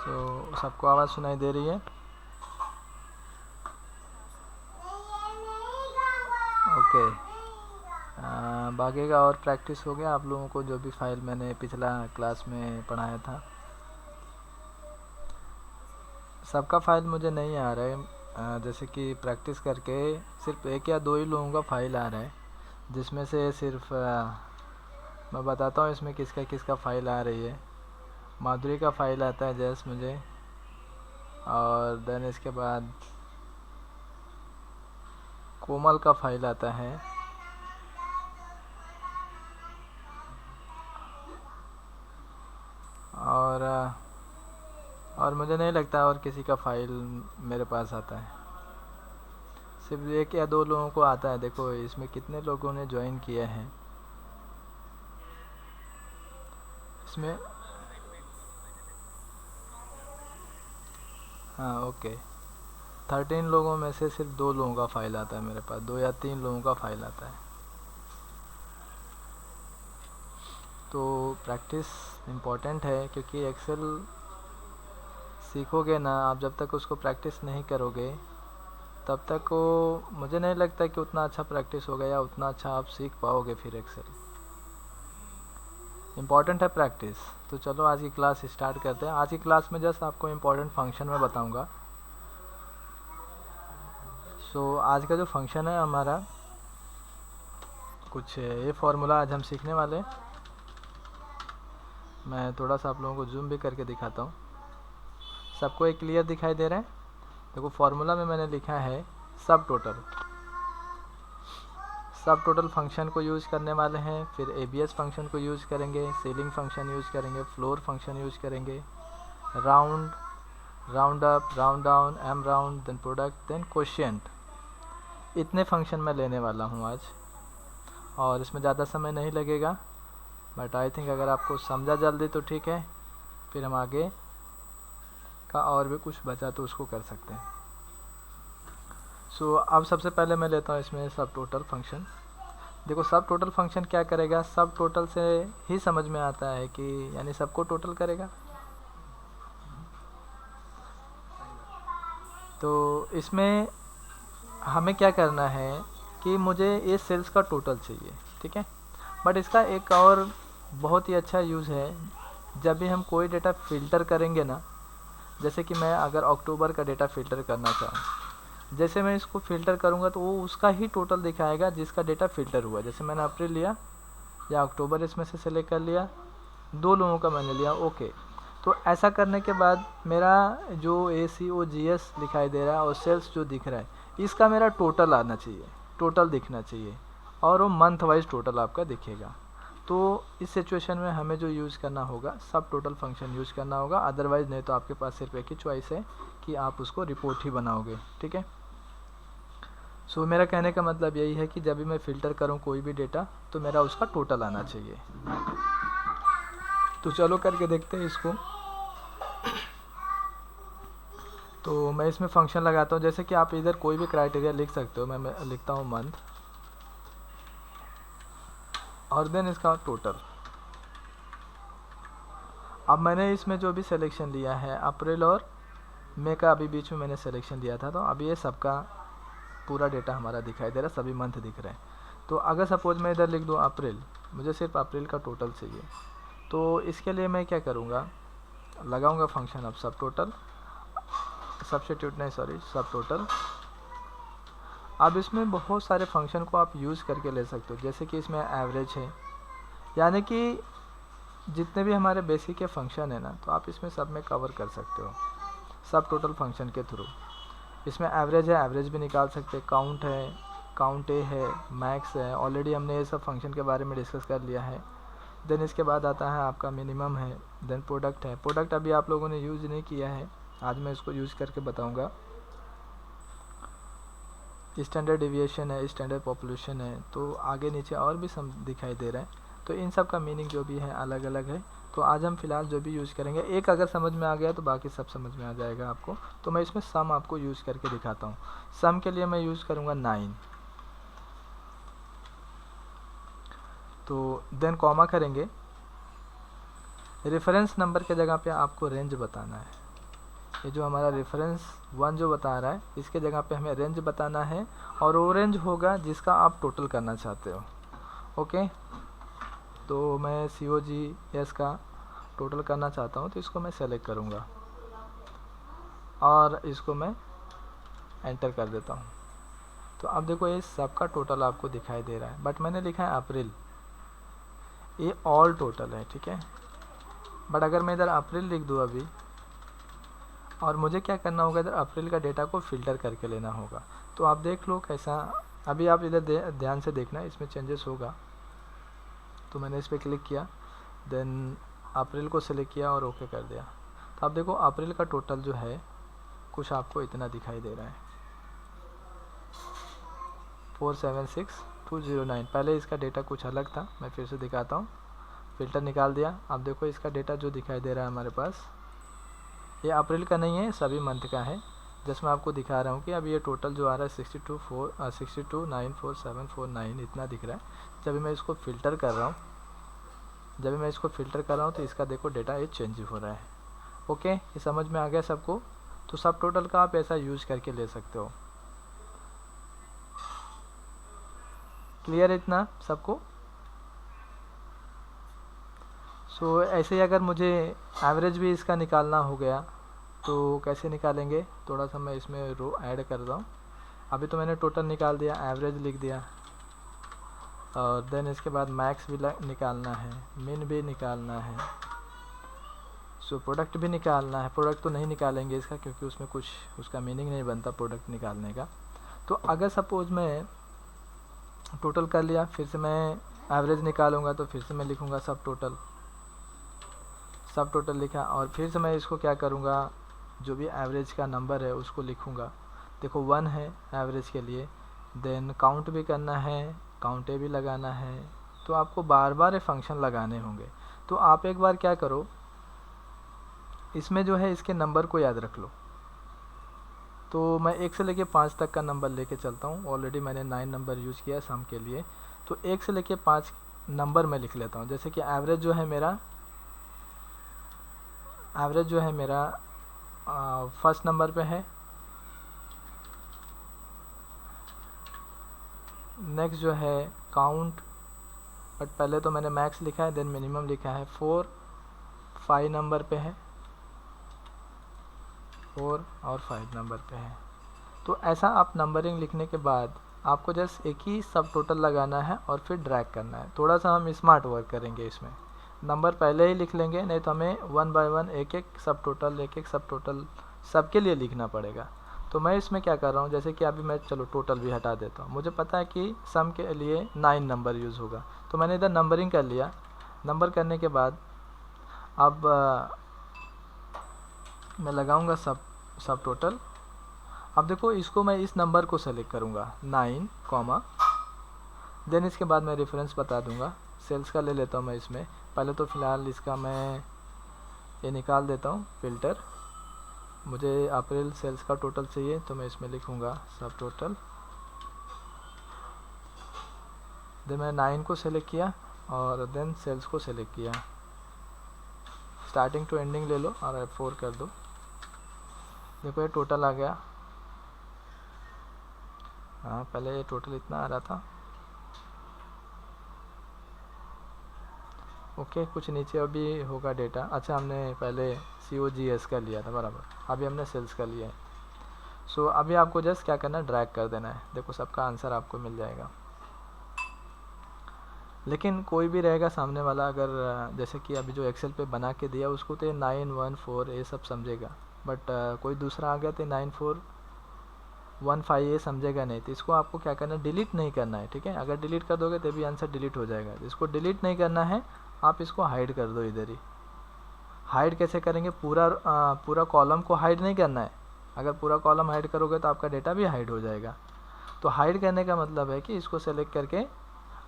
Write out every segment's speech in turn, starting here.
सबको आवाज़ सुनाई दे रही है? ओके। बाकी का और प्रैक्टिस हो गया आप लोगों को, जो भी फाइल मैंने पिछला क्लास में पढ़ाया था सबका फाइल मुझे नहीं आ रहा है। जैसे कि प्रैक्टिस करके सिर्फ एक या दो ही लोगों का फाइल आ रहा है, जिसमें से सिर्फ मैं बताता हूँ इसमें किसका किसका फाइल आ रही है। माधुरी का फाइल आता है जैस मुझे, और देन इसके बाद कोमल का फाइल आता है, और मुझे नहीं लगता और किसी का फाइल मेरे पास आता है। सिर्फ एक या दो लोगों को आता है। देखो इसमें कितने लोगों ने ज्वाइन किया है इसमें। हाँ ओके, 13 लोगों में से सिर्फ 2 लोगों का फाइल आता है मेरे पास, 2 या 3 लोगों का फाइल आता है। तो प्रैक्टिस इम्पॉर्टेंट है, क्योंकि एक्सेल सीखोगे ना आप, जब तक उसको प्रैक्टिस नहीं करोगे तब तक वो मुझे नहीं लगता कि उतना अच्छा प्रैक्टिस होगा या उतना अच्छा आप सीख पाओगे फिर एक्सेल। इम्पॉर्टेंट है प्रैक्टिस। तो चलो आज की क्लास स्टार्ट करते हैं। आज की क्लास में जस्ट आपको इम्पॉर्टेंट फंक्शन में बताऊंगा। आज का जो फंक्शन है हमारा, कुछ ये फॉर्मूला आज हम सीखने वाले हैं। मैं थोड़ा सा आप लोगों को जूम भी करके दिखाता हूँ। सबको एक क्लियर दिखाई दे रहा है? देखो फॉर्मूला में मैंने लिखा है सब टोटल फंक्शन को यूज़ करने वाले हैं, फिर एबीएस फंक्शन को यूज़ करेंगे, सीलिंग फंक्शन यूज़ करेंगे, फ्लोर फंक्शन यूज़ करेंगे, round, round up, round down, M round, then product, then quotient. इतने फंक्शन मैं लेने वाला हूँ आज, और इसमें ज़्यादा समय नहीं लगेगा। बट आई थिंक अगर आपको समझा जल्दी तो ठीक है, फिर हम आगे का और भी कुछ बचा तो उसको कर सकते हैं। अब सबसे पहले मैं लेता हूँ इसमें सब टोटल फंक्शन। देखो सब टोटल फंक्शन क्या करेगा, सब टोटल से ही समझ में आता है कि यानी सबको टोटल करेगा। तो इसमें हमें क्या करना है कि मुझे ये सेल्स का टोटल चाहिए, ठीक है। बट इसका एक और बहुत ही अच्छा यूज़ है, जब भी हम कोई डेटा फ़िल्टर करेंगे ना, जैसे कि मैं अगर अक्टूबर का डेटा फ़िल्टर करना चाहूँ, जैसे मैं इसको फ़िल्टर करूँगा तो वो उसका ही टोटल दिखाएगा जिसका डेटा फ़िल्टर हुआ। जैसे मैंने अप्रैल लिया या अक्टूबर इसमें से सिलेक्ट कर लिया, 2 लोगों का मैंने लिया, ओके। तो ऐसा करने के बाद मेरा जो ACOGS दिखाई दे रहा है और सेल्स जो दिख रहा है, इसका मेरा टोटल आना चाहिए, टोटल दिखना चाहिए, और वो मंथ वाइज टोटल आपका दिखेगा। तो इस सिचुएशन में हमें जो यूज़ करना होगा, सब टोटल फंक्शन यूज़ करना होगा। अदरवाइज़ नहीं तो आपके पास सिर्फ एक ही चॉइस है कि आप उसको रिपोर्ट ही बनाओगे, ठीक है। मेरा कहने का मतलब यही है कि जब भी मैं फ़िल्टर करूँ कोई भी डेटा, तो मेरा उसका टोटल आना चाहिए। तो चलो करके देखते हैं इसको। तो मैं इसमें फंक्शन लगाता हूँ, जैसे कि आप इधर कोई भी क्राइटेरिया लिख सकते हो। मैं लिखता हूँ मंथ, और देन इसका टोटल। अब मैंने इसमें जो भी सिलेक्शन लिया है, अप्रैल और मई का अभी बीच में मैंने सिलेक्शन लिया था, तो अभी ये सबका पूरा डेटा हमारा दिखाई दे रहा है, सभी मंथ दिख रहे हैं। तो अगर सपोज मैं इधर लिख दूँ अप्रैल, मुझे सिर्फ अप्रैल का टोटल चाहिए, तो इसके लिए मैं क्या करूँगा, लगाऊंगा फंक्शन अब सब टोटल, सब्स्टिट्यूट नहीं सॉरी, सब टोटल। अब इसमें बहुत सारे फंक्शन को आप यूज़ करके ले सकते हो, जैसे कि इसमें एवरेज है, यानी कि जितने भी हमारे बेसिक के फंक्शन है ना, तो आप इसमें सब में कवर कर सकते हो सब टोटल फंक्शन के थ्रू। इसमें एवरेज है, एवरेज भी निकाल सकते हैं, काउंट है, काउंट ए है, मैक्स है, ऑलरेडी हमने ये सब फंक्शन के बारे में डिस्कस कर लिया है। देन इसके बाद आता है आपका मिनिमम है, देन प्रोडक्ट है। प्रोडक्ट अभी आप लोगों ने यूज़ नहीं किया है, आज मैं इसको यूज़ करके बताऊंगा। स्टैंडर्ड डिविएशन है, स्टैंडर्ड पॉपुलेशन है, तो आगे नीचे और भी सब दिखाई दे रहा है। तो इन सब का मीनिंग जो भी है अलग अलग है। तो आज हम फिलहाल जो भी यूज़ करेंगे, एक अगर समझ में आ गया तो बाकी सब समझ में आ जाएगा आपको। तो मैं इसमें सम आपको यूज़ करके दिखाता हूँ। सम के लिए मैं यूज़ करूँगा 9। तो देन कॉमा करेंगे, रेफरेंस नंबर के जगह पे आपको रेंज बताना है। ये जो हमारा रेफरेंस 1 जो बता रहा है, इसके जगह पे हमें रेंज बताना है, और वो रेंज होगा जिसका आप टोटल करना चाहते हो। ओके, तो मैं COGS का टोटल करना चाहता हूँ, तो इसको मैं सेलेक्ट करूँगा और इसको मैं एंटर कर देता हूँ। तो अब देखो ये सबका टोटल आपको दिखाई दे रहा है, बट मैंने लिखा है अप्रैल, ये ऑल टोटल है, ठीक है। बट अगर मैं इधर अप्रैल लिख दूँ अभी, और मुझे क्या करना होगा, इधर अप्रैल का डेटा को फ़िल्टर करके लेना होगा। तो आप देख लो कैसा, अभी आप इधर ध्यान से देखना, इसमें चेंजेस होगा। तो मैंने इस पर क्लिक किया, देन अप्रैल को सिलेक्ट किया और ओके कर दिया। तो आप देखो अप्रैल का टोटल जो है कुछ आपको इतना दिखाई दे रहा है, 476,209। पहले इसका डेटा कुछ अलग था, मैं फिर से दिखाता हूँ। फ़िल्टर निकाल दिया, अब देखो इसका डेटा जो दिखाई दे रहा है हमारे पास, ये अप्रैल का नहीं है, सभी मंथ का है। जस्ट मैं आपको दिखा रहा हूँ कि अब ये टोटल जो आ रहा है 62,94749 इतना दिख रहा है। जब मैं इसको फ़िल्टर कर रहा हूँ, तो इसका देखो डेटा ये चेंज हो रहा है। ओके, ये समझ में आ गया सबको। तो सब टोटल का आप ऐसा यूज करके ले सकते हो। क्लियर है इतना सबको? सो ऐसे ही अगर मुझे एवरेज भी इसका निकालना हो गया तो कैसे निकालेंगे, थोड़ा सा मैं इसमें रो ऐड कर रहा हूँ। अभी तो मैंने टोटल निकाल दिया, एवरेज लिख दिया, और देन इसके बाद मैक्स भी निकालना है, मिन भी निकालना है, सो प्रोडक्ट भी निकालना है। प्रोडक्ट तो नहीं निकालेंगे इसका, क्योंकि उसमें कुछ उसका मीनिंग नहीं बनता प्रोडक्ट निकालने का। तो अगर सपोज मैं टोटल कर लिया, फिर से मैं एवरेज निकालूंगा, तो फिर से मैं लिखूंगा सब टोटल लिखा, और फिर से मैं इसको क्या करूंगा, जो भी एवरेज का नंबर है उसको लिखूंगा। देखो 1 है एवरेज के लिए, देन काउंट भी करना है, काउंट भी लगाना है। तो आपको बार बार ये फंक्शन लगाने होंगे। तो आप एक बार क्या करो, इसमें जो है इसके नंबर को याद रख लो। तो मैं 1 से लेके 5 तक का नंबर लेके चलता हूँ। ऑलरेडी मैंने 9 नंबर यूज़ किया सम के लिए, तो 1 से लेके 5 नंबर मैं लिख लेता हूँ। जैसे कि एवरेज जो है मेरा फर्स्ट नंबर पे है। नेक्स्ट जो है काउंट, बट पहले तो मैंने मैक्स लिखा है, देन मिनिमम लिखा है। 4 5 नंबर पे है, 4 और 5 नंबर पे है। तो ऐसा आप नंबरिंग लिखने के बाद आपको जस्ट एक ही सब टोटल लगाना है और फिर ड्रैग करना है। थोड़ा सा हम स्मार्ट वर्क करेंगे इसमें, नंबर पहले ही लिख लेंगे, नहीं तो हमें 1 बाय 1 एक एक सब टोटल सबके लिए लिखना पड़ेगा। तो मैं इसमें क्या कर रहा हूँ, जैसे कि अभी मैं चलो टोटल भी हटा देता हूँ, मुझे पता है कि सम के लिए 9 नंबर यूज़ होगा, तो मैंने इधर नंबरिंग कर लिया। नंबर करने के बाद अब मैं लगाऊंगा सब टोटल। अब देखो इसको मैं इस नंबर को सेलेक्ट करूंगा 9 कॉमा, देन इसके बाद मैं रेफरेंस बता दूंगा। सेल्स का ले लेता हूँ मैं इसमें, पहले तो फ़िलहाल इसका मैं ये निकाल देता हूँ फ़िल्टर। मुझे अप्रैल सेल्स का टोटल चाहिए, तो मैं इसमें लिखूंगा सब टोटल। देन मैं 9 को सेलेक्ट किया और देन सेल्स को सेलेक्ट किया। स्टार्टिंग टू एंडिंग ले लो और F4 कर दो। देखो ये टोटल आ गया। हाँ, पहले ये टोटल इतना आ रहा था। ओके, कुछ नीचे अभी होगा डेटा। अच्छा, हमने पहले COGS का लिया था बराबर, अभी हमने सेल्स का लिया है। सो अभी आपको जस्ट क्या करना है, ड्रैग कर देना है। देखो सबका आंसर आपको मिल जाएगा। लेकिन कोई भी रहेगा सामने वाला, अगर जैसे कि अभी जो एक्सेल पे बना के दिया उसको तो 9 1 4 ये सब समझेगा, बट कोई दूसरा आ गया तो 9 4 1 5 ये समझेगा नहीं। तो इसको आपको क्या करना है, डिलीट नहीं करना है, ठीक है। अगर डिलीट कर दोगे तो भी आंसर डिलीट हो जाएगा। इसको डिलीट नहीं करना है, आप इसको हाइड कर दो इधर ही। हाइड कैसे करेंगे, पूरा कॉलम को हाइड नहीं करना है। अगर पूरा कॉलम हाइड करोगे तो आपका डेटा भी हाइड हो जाएगा। तो हाइड करने का मतलब है कि इसको सेलेक्ट करके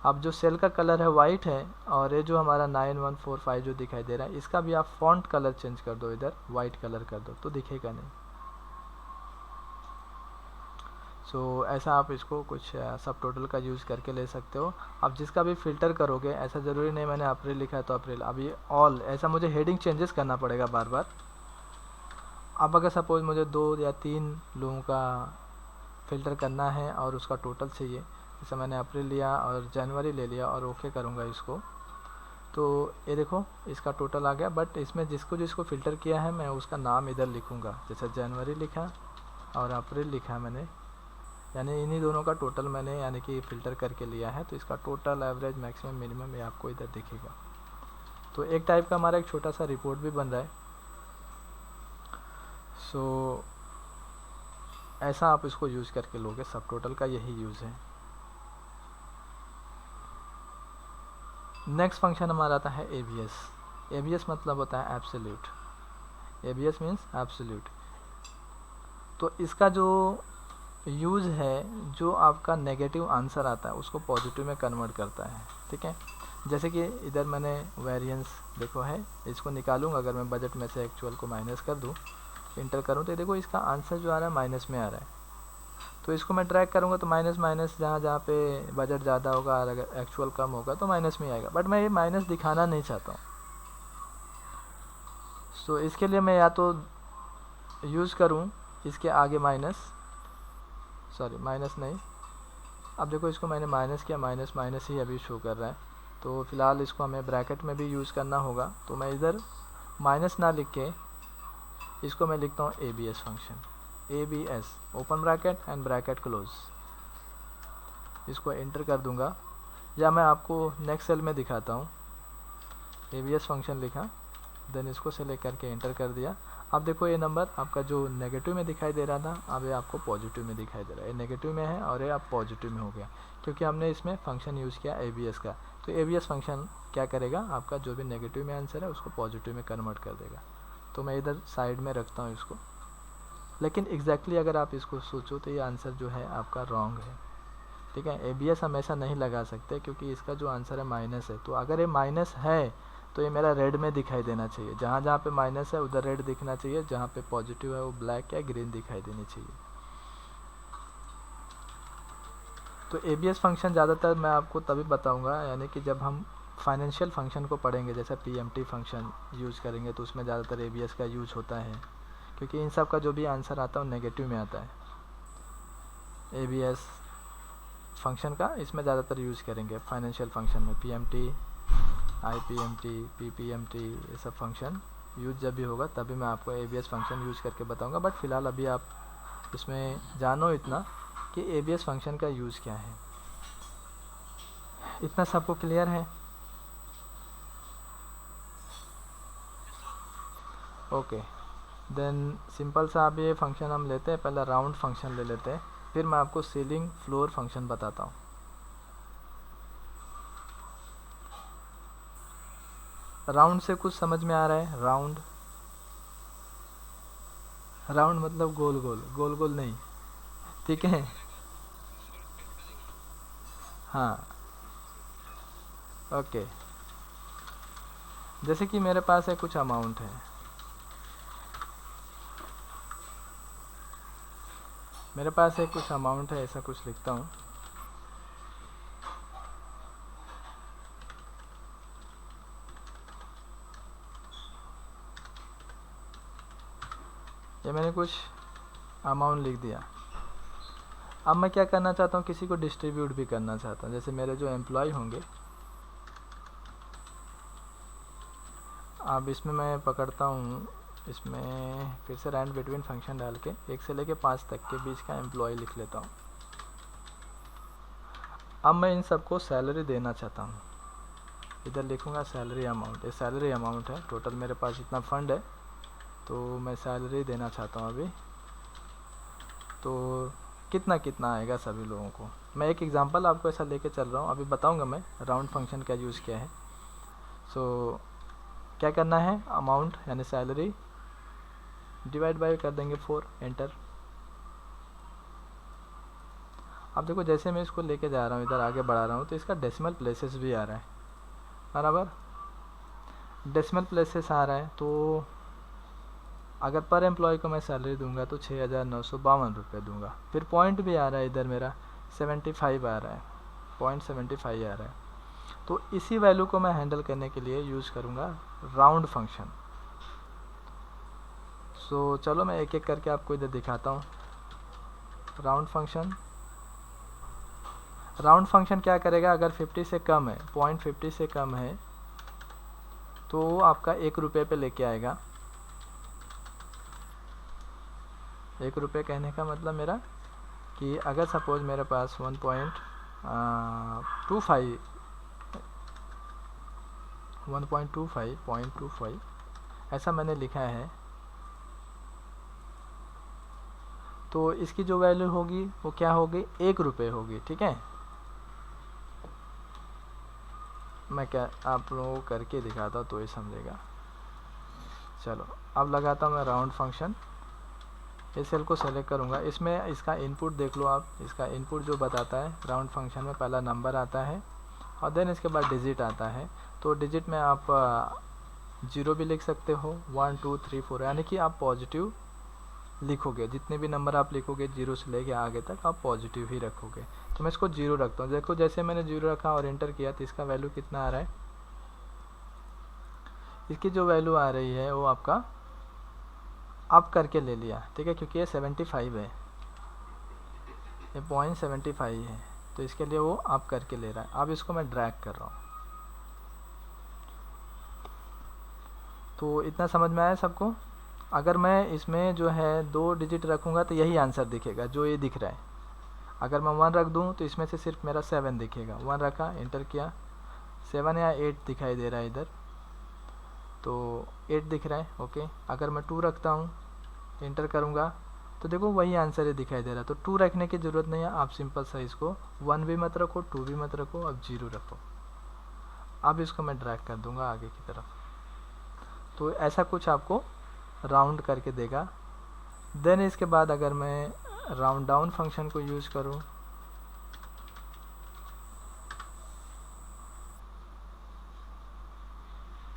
अब जो सेल का कलर है वाइट है, और ये जो हमारा 9 1 4 5 जो दिखाई दे रहा है, इसका भी आप फॉन्ट कलर चेंज कर दो, इधर वाइट कलर कर दो, तो दिखेगा नहीं। सो ऐसा आप इसको कुछ सब टोटल का यूज़ करके ले सकते हो। अब जिसका भी फ़िल्टर करोगे, ऐसा ज़रूरी नहीं मैंने अप्रैल लिखा है तो अप्रैल, अभी ऑल, ऐसा मुझे हेडिंग चेंजेस करना पड़ेगा बार बार। अब अगर सपोज़ मुझे 2 या 3 लोगों का फ़िल्टर करना है और उसका टोटल चाहिए, जैसे मैंने अप्रैल लिया और जनवरी ले लिया और ओके करूँगा इसको, तो ये देखो इसका टोटल आ गया। बट इसमें जिसको जिसको फ़िल्टर किया है मैं उसका नाम इधर लिखूँगा, जैसे जनवरी लिखा और अप्रैल लिखा मैंने, यानी इन्हीं दोनों का टोटल मैंने यानी कि फ़िल्टर करके लिया है। तो इसका टोटल, एवरेज, मैक्सिमम, मिनिमम ये आपको इधर दिखेगा। तो एक टाइप का हमारा एक छोटा सा रिपोर्ट भी बन रहा है। सो ऐसा आप इसको यूज़ करके लोगे, सब टोटल का यही यूज़ है। नेक्स्ट फंक्शन हमारा आता है एबीएस। एबीएस मतलब होता है एब्सोल्यूट। ABS means absolute. तो इसका जो यूज़ है, जो आपका नेगेटिव आंसर आता है उसको पॉजिटिव में कन्वर्ट करता है, ठीक है। जैसे कि इधर मैंने वेरिएंस देखो है, इसको निकालूंगा। अगर मैं बजट में से एक्चुअल को माइनस कर दूं, इंटर करूं, तो देखो इसका आंसर जो आ रहा है माइनस में आ रहा है। तो इसको मैं ट्रैक करूंगा तो माइनस माइनस, जहाँ जहाँ पे बजट ज़्यादा होगा और अगर एक्चुअल कम होगा तो माइनस में आएगा। बट मैं ये माइनस दिखाना नहीं चाहता हूँ। सो इसके लिए मैं या तो यूज़ करूँ इसके आगे माइनस, सॉरी माइनस नहीं, अब देखो इसको मैंने माइनस किया, माइनस माइनस ही अभी शो कर रहा है। तो फ़िलहाल इसको हमें ब्रैकेट में भी यूज़ करना होगा। तो मैं इधर माइनस ना लिख के इसको मैं लिखता हूँ ABS function, ABS, open bracket and bracket close. इसको एंटर कर दूंगा, या मैं आपको नेक्स्ट सेल में दिखाता हूँ। एबीएस फंक्शन लिखा, देन इसको सेलेक्ट करके एंटर कर दिया। अब देखो ये नंबर आपका जो नेगेटिव में दिखाई दे रहा था, अब ये आपको पॉजिटिव में दिखाई दे रहा है। ये नेगेटिव में है और ये अब पॉजिटिव में हो गया, क्योंकि हमने इसमें फंक्शन यूज़ किया एबीएस का। तो एबीएस फंक्शन क्या करेगा, आपका जो भी नेगेटिव में आंसर है उसको पॉजिटिव में कन्वर्ट कर देगा। तो मैं इधर साइड में रखता हूँ इसको। लेकिन एग्जैक्टली अगर आप इसको सोचो तो ये आंसर जो है आपका रॉन्ग है, ठीक है। एबीएस हमेशा नहीं लगा सकते, क्योंकि इसका जो आंसर है माइनस है। तो अगर ये माइनस है तो ये मेरा रेड में दिखाई देना चाहिए। जहाँ जहाँ पे माइनस है उधर रेड दिखना चाहिए, जहाँ पे पॉजिटिव है वो ब्लैक या ग्रीन दिखाई देनी चाहिए। तो एबीएस फंक्शन ज़्यादातर मैं आपको तभी बताऊंगा, यानी कि जब हम फाइनेंशियल फंक्शन को पढ़ेंगे, जैसे पीएमटी फंक्शन यूज़ करेंगे, तो उसमें ज़्यादातर एबीएस का यूज होता है, क्योंकि इन सब का जो भी आंसर आता है वो नेगेटिव में आता है। एबीएस फंक्शन का इसमें ज़्यादातर यूज़ करेंगे फाइनेंशियल फंक्शन में, पीएमटी, आईपीएमटी, पीपीएमटी, ये सब फंक्शन यूज जब भी होगा तभी मैं आपको एबीएस फंक्शन यूज़ करके बताऊंगा। बट फ़िलहाल अभी आप इसमें जानो इतना कि एबीएस फंक्शन का यूज़ क्या है। इतना सबको क्लियर है? ओके, देन सिंपल सा अब ये फंक्शन हम लेते हैं। पहले राउंड फंक्शन ले लेते हैं, फिर मैं आपको सीलिंग फ्लोर फंक्शन बताता हूँ। राउंड से कुछ समझ में आ रहा है? राउंड, राउंड मतलब गोल गोल, गोल गोल नहीं, ठीक है। हाँ, ओके। जैसे कि मेरे पास है कुछ अमाउंट है, मेरे पास है कुछ अमाउंट है, ऐसा कुछ लिखता हूँ। ये मैंने कुछ अमाउंट लिख दिया। अब मैं क्या करना चाहता हूँ, किसी को डिस्ट्रीब्यूट भी करना चाहता हूँ। जैसे मेरे जो एम्प्लॉय होंगे, अब इसमें मैं पकड़ता हूँ, इसमें फिर से रैंड बिटवीन फंक्शन डाल के 1 से लेके 5 तक के बीच का एम्प्लॉय लिख लेता हूँ। अब मैं इन सबको सैलरी देना चाहता हूँ, इधर लिखूँगा सैलरी अमाउंट। ये सैलरी अमाउंट है, टोटल मेरे पास इतना फ़ंड है, तो मैं सैलरी देना चाहता हूँ अभी। तो कितना कितना आएगा सभी लोगों को, मैं एक एग्जांपल आपको ऐसा लेके चल रहा हूँ, अभी बताऊँगा मैं राउंड फंक्शन का यूज़ क्या है। सो क्या करना है, अमाउंट यानी सैलरी डिवाइड बाय कर देंगे 4, एंटर। अब देखो जैसे मैं इसको लेके जा रहा हूँ, इधर आगे बढ़ा रहा हूँ, तो इसका डेसिमल प्लेसेस भी आ रहा है, बराबर। डेसिमल प्लेसेस आ रहा है, तो अगर पर एम्प्लॉय को मैं सैलरी दूंगा तो 6,952 रुपये दूंगा। फिर पॉइंट भी आ रहा है इधर मेरा 75 आ रहा है, 0.75 आ रहा है। तो इसी वैल्यू को मैं हैंडल करने के लिए यूज़ करूँगा राउंड फंक्शन। सो चलो मैं एक एक करके आपको इधर दिखाता हूँ। राउंड फंक्शन क्या करेगा, अगर 50 से कम है, 0.50 से कम है, तो आपका 1 रुपये पे लेके आएगा। 1 रुपये कहने का मतलब मेरा कि अगर सपोज मेरे पास 1.25 ऐसा मैंने लिखा है, तो इसकी जो वैल्यू होगी वो क्या होगी, 1 रुपये होगी। ठीक है, मैं क्या आप लोगों को करके दिखाता हूँ तो ये समझेगा। चलो अब लगाता हूँ मैं राउंड फंक्शन। इस सेल को सेलेक्ट करूँगा, इसमें इसका इनपुट देख लो आप। इसका इनपुट जो बताता है राउंड फंक्शन में, पहला नंबर आता है और देन इसके बाद डिजिट आता है। तो डिजिट में आप 0 भी लिख सकते हो, 1 2 3 4, यानी कि आप पॉजिटिव लिखोगे। जितने भी नंबर आप लिखोगे 0 से लेके आगे तक आप पॉजिटिव ही रखोगे। तो मैं इसको 0 रखता हूँ। देखो जैसे मैंने 0 रखा और एंटर किया तो इसका वैल्यू कितना आ रहा है, इसकी जो वैल्यू आ रही है वो आपका अप करके ले लिया। ठीक है, क्योंकि ये 75 है, ये 0.75 है, तो इसके लिए वो अप करके ले रहा है। अब इसको मैं ड्रैग कर रहा हूँ। तो इतना समझ में आया सबको। अगर मैं इसमें जो है 2 डिजिट रखूँगा तो यही आंसर दिखेगा जो ये दिख रहा है। अगर मैं 1 रख दूँ तो इसमें से सिर्फ मेरा 7 दिखेगा। 1 रखा, एंटर किया, 7 या 8 दिखाई दे रहा है इधर, तो 8 दिख रहा है। ओके, अगर मैं 2 रखता हूँ, एंटर करूँगा, तो देखो वही आंसर है दिखाई दे रहा है। तो 2 रखने की ज़रूरत नहीं है, आप सिंपल सा इसको 1 भी मत रखो, 2 भी मत रखो, अब 0 रखो। अब इसको मैं ड्रैग कर दूँगा आगे की तरफ। तो ऐसा कुछ आपको राउंड करके देगा। देन इसके बाद अगर मैं राउंड डाउन फंक्शन को यूज़ करूँ,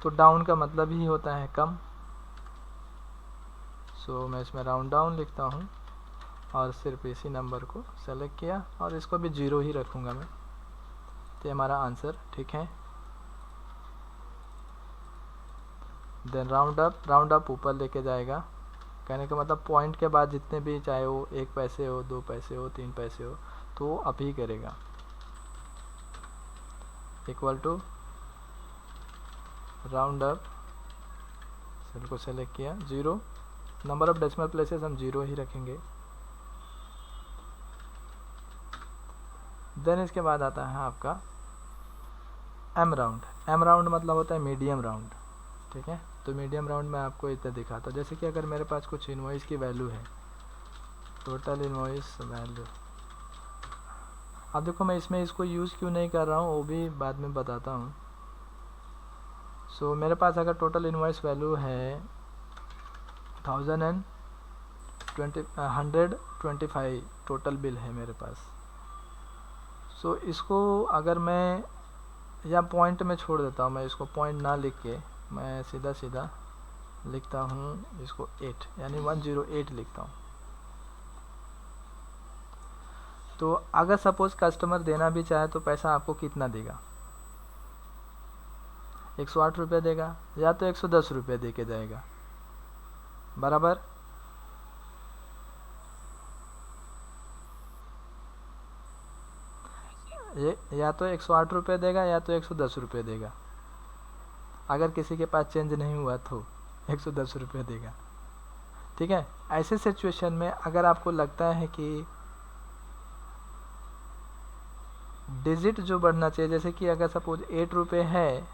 तो डाउन का मतलब ही होता है कम। सो मैं इसमें राउंड डाउन लिखता हूँ और सिर्फ इसी नंबर को सेलेक्ट किया और इसको भी 0 ही रखूँगा मैं, तो हमारा आंसर ठीक है। देन राउंड अप ऊपर लेके जाएगा। कहने का मतलब पॉइंट के बाद जितने भी, चाहे वो 1 पैसे हो, 2 पैसे हो, 3 पैसे हो, तो वो अप ही करेगा। Equal to round up, cell को सेलेक्ट किया, 0, नंबर ऑफ डेसिमल प्लेसेस हम 0 ही रखेंगे। देन इसके बाद आता है आपका एम राउंड मतलब होता है मीडियम राउंड। ठीक है, तो मीडियम राउंड में आपको इतना दिखाता हूँ। जैसे कि अगर मेरे पास कुछ इनवॉइस की वैल्यू है, टोटल इनवॉइस वैल्यू, अब देखो मैं इसमें इसको यूज़ क्यों नहीं कर रहा हूँ वो भी बाद में बताता हूँ। सो मेरे पास अगर टोटल इनवॉइस वैल्यू है 125 टोटल बिल है मेरे पास। सो इसको अगर मैं या पॉइंट में छोड़ देता हूँ, मैं इसको पॉइंट ना लिख के मैं सीधा लिखता हूँ इसको 8, यानी 108 लिखता हूँ। तो अगर सपोज कस्टमर देना भी चाहे तो पैसा आपको कितना देगा, 108 रुपये देगा या तो 110 रुपये दे के जाएगा, बराबर। ये या तो 108 रुपये देगा या तो 110 रुपये देगा। अगर किसी के पास चेंज नहीं हुआ तो 110 रुपये देगा। ठीक है, ऐसे सिचुएशन में अगर आपको लगता है कि डिजिट जो बढ़ना चाहिए, जैसे कि अगर सपोज 8 रुपये है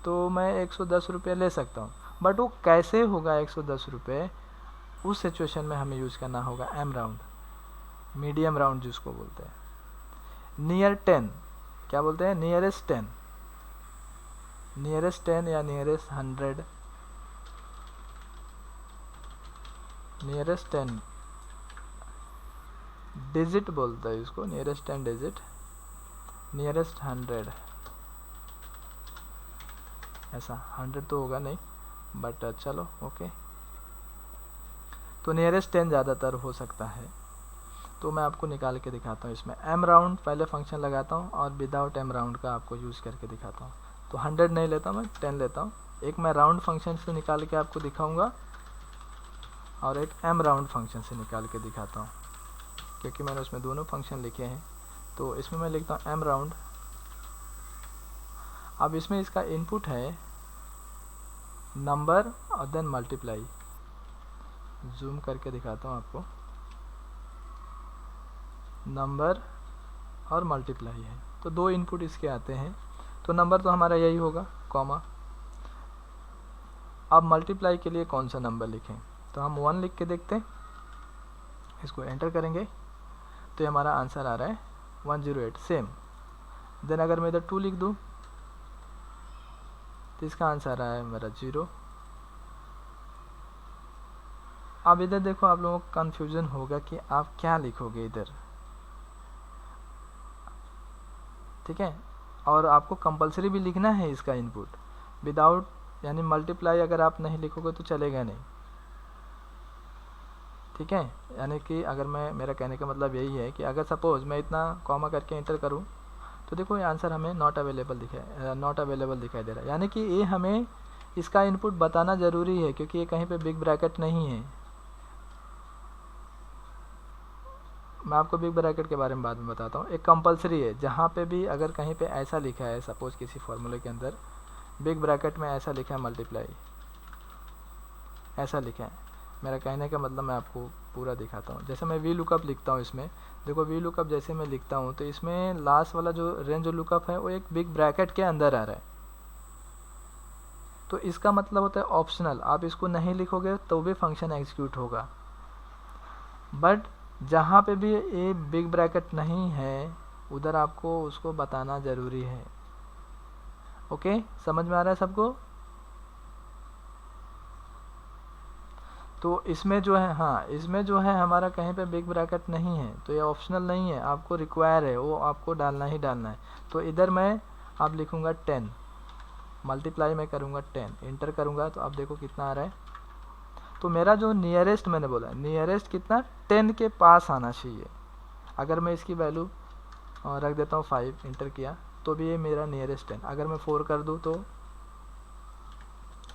तो मैं 110 रुपये ले सकता हूँ, बट वो कैसे होगा 110 रुपये, उस सिचुएशन में हमें यूज़ करना होगा एम राउंड, मीडियम राउंड जिसको बोलते हैं। नियर 10, क्या बोलते हैं, नियरेस्ट 10 या नियरेस्ट 100, नियरेस्ट 10 डिजिट बोलता है इसको, नियरेस्ट 10 डिजिट, नियरेस्ट 100, ऐसा 100 तो होगा नहीं, बट चलो ओके। तो नियरेस्ट 10 ज़्यादातर हो सकता है, तो मैं आपको निकाल के दिखाता हूँ। इसमें एम राउंड पहले फंक्शन लगाता हूँ और विदाउट एम राउंड का आपको यूज़ करके दिखाता हूँ। तो 100 नहीं लेता, मैं 10 लेता हूँ। एक मैं राउंड फंक्शन से निकाल के आपको दिखाऊंगा और एक एम राउंड फंक्शन से निकाल के दिखाता हूँ, क्योंकि मैंने उसमें दोनों फंक्शन लिखे हैं। तो इसमें मैं लिखता हूँ एम राउंड। अब इसमें इसका इनपुट है नंबर और देन मल्टीप्लाई। जूम करके दिखाता हूँ आपको, नंबर और मल्टीप्लाई है, तो दो इनपुट इसके आते हैं। तो नंबर तो हमारा यही होगा, कॉमा। अब मल्टीप्लाई के लिए कौन सा नंबर लिखें, तो हम 1 लिख के देखते हैं। इसको एंटर करेंगे तो ये हमारा आंसर आ रहा है 108, सेम। देन अगर मैं इधर 2 लिख दूँ तो इसका आंसर आ रहा है मेरा 0। अब इधर देखो, आप लोगों को कन्फ्यूजन होगा कि आप क्या लिखोगे इधर, ठीक है। और आपको कंपलसरी भी लिखना है इसका इनपुट, विदाउट यानी मल्टीप्लाई अगर आप नहीं लिखोगे तो चलेगा नहीं, ठीक है। यानी कि अगर मेरा कहने का मतलब यही है कि अगर सपोज मैं इतना कॉमा करके एंटर करूं तो देखो ये आंसर हमें नॉट अवेलेबल दिखाई दे रहा है। यानी कि ये हमें इसका इनपुट बताना ज़रूरी है, क्योंकि ये कहीं पे बिग ब्रैकेट नहीं है। मैं आपको बिग ब्रैकेट के बारे में बाद में बताता हूँ। एक कंपलसरी है, जहाँ पे भी अगर कहीं पे ऐसा लिखा है, सपोज किसी फॉर्मूले के अंदर बिग ब्रैकेट में ऐसा लिखा है मल्टीप्लाई, ऐसा लिखा है, मेरा कहने का मतलब मैं आपको पूरा दिखाता हूँ। जैसे मैं वी लुकअप लिखता हूँ, इसमें देखो वी लुकअप जैसे मैं लिखता हूँ तो इसमें लास्ट वाला जो रेंज लुकअप है वो एक बिग ब्रैकेट के अंदर आ रहा है। तो इसका मतलब होता है ऑप्शनल, आप इसको नहीं लिखोगे तो भी फंक्शन एग्जीक्यूट होगा। बट जहाँ पे भी ये बिग ब्रैकेट नहीं है उधर आपको उसको बताना ज़रूरी है। ओके, समझ में आ रहा है सबको? तो इसमें जो है, हाँ इसमें जो है हमारा कहीं पे बिग ब्रैकेट नहीं है, तो ये ऑप्शनल नहीं है, आपको रिक्वायर है, वो आपको डालना ही डालना है। तो इधर मैं अब लिखूँगा 10, मल्टीप्लाई में करूँगा 10, इंटर करूँगा तो अब देखो कितना आ रहा है। तो मेरा जो नियरेस्ट मैंने बोला, नियरेस्ट कितना 10 के पास आना चाहिए। अगर मैं इसकी वैल्यू रख देता हूँ 5, इंटर किया तो भी ये मेरा नियरेस्ट 10। अगर मैं 4 कर दूँ तो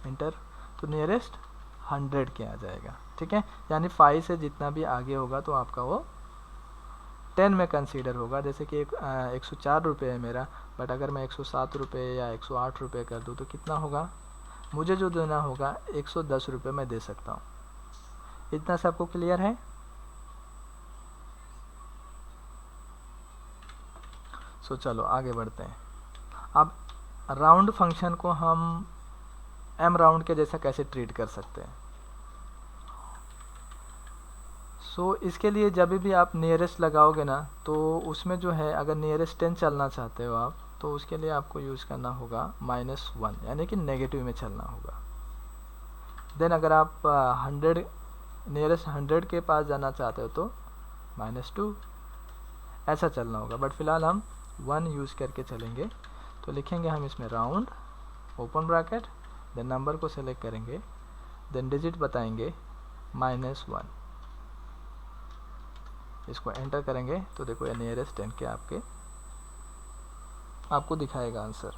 इंटर, तो नियरेस्ट 100 के आ जाएगा, ठीक है। यानी 5 से जितना भी आगे होगा तो आपका वो 10 में कंसीडर होगा। जैसे कि 104 रुपये है मेरा, बट अगर मैं 107 रुपये या 108 रुपये कर दूँ तो कितना होगा, मुझे जो देना होगा 110 रुपये मैं दे सकता हूँ। इतना सबको क्लियर है? सो चलो आगे बढ़ते हैं। अब राउंड फंक्शन को हम एम राउंड के जैसा कैसे ट्रीट कर सकते हैं। सो इसके लिए जब भी आप नियरेस्ट लगाओगे ना, तो उसमें जो है अगर नियरेस्ट 10 चलना चाहते हो आप, तो उसके लिए आपको यूज़ करना होगा -1, यानी कि नेगेटिव में चलना होगा। देन अगर आप 100 नियरेस्ट 100 के पास जाना चाहते हो तो -2 ऐसा चलना होगा। बट फिलहाल हम 1 यूज़ करके चलेंगे। तो लिखेंगे हम इसमें round, open bracket, then number को सेलेक्ट करेंगे, देन डिजिट बताएंगे -1, इसको एंटर करेंगे तो देखो ये नियरेस्ट 10 के आपको दिखाएगा आंसर।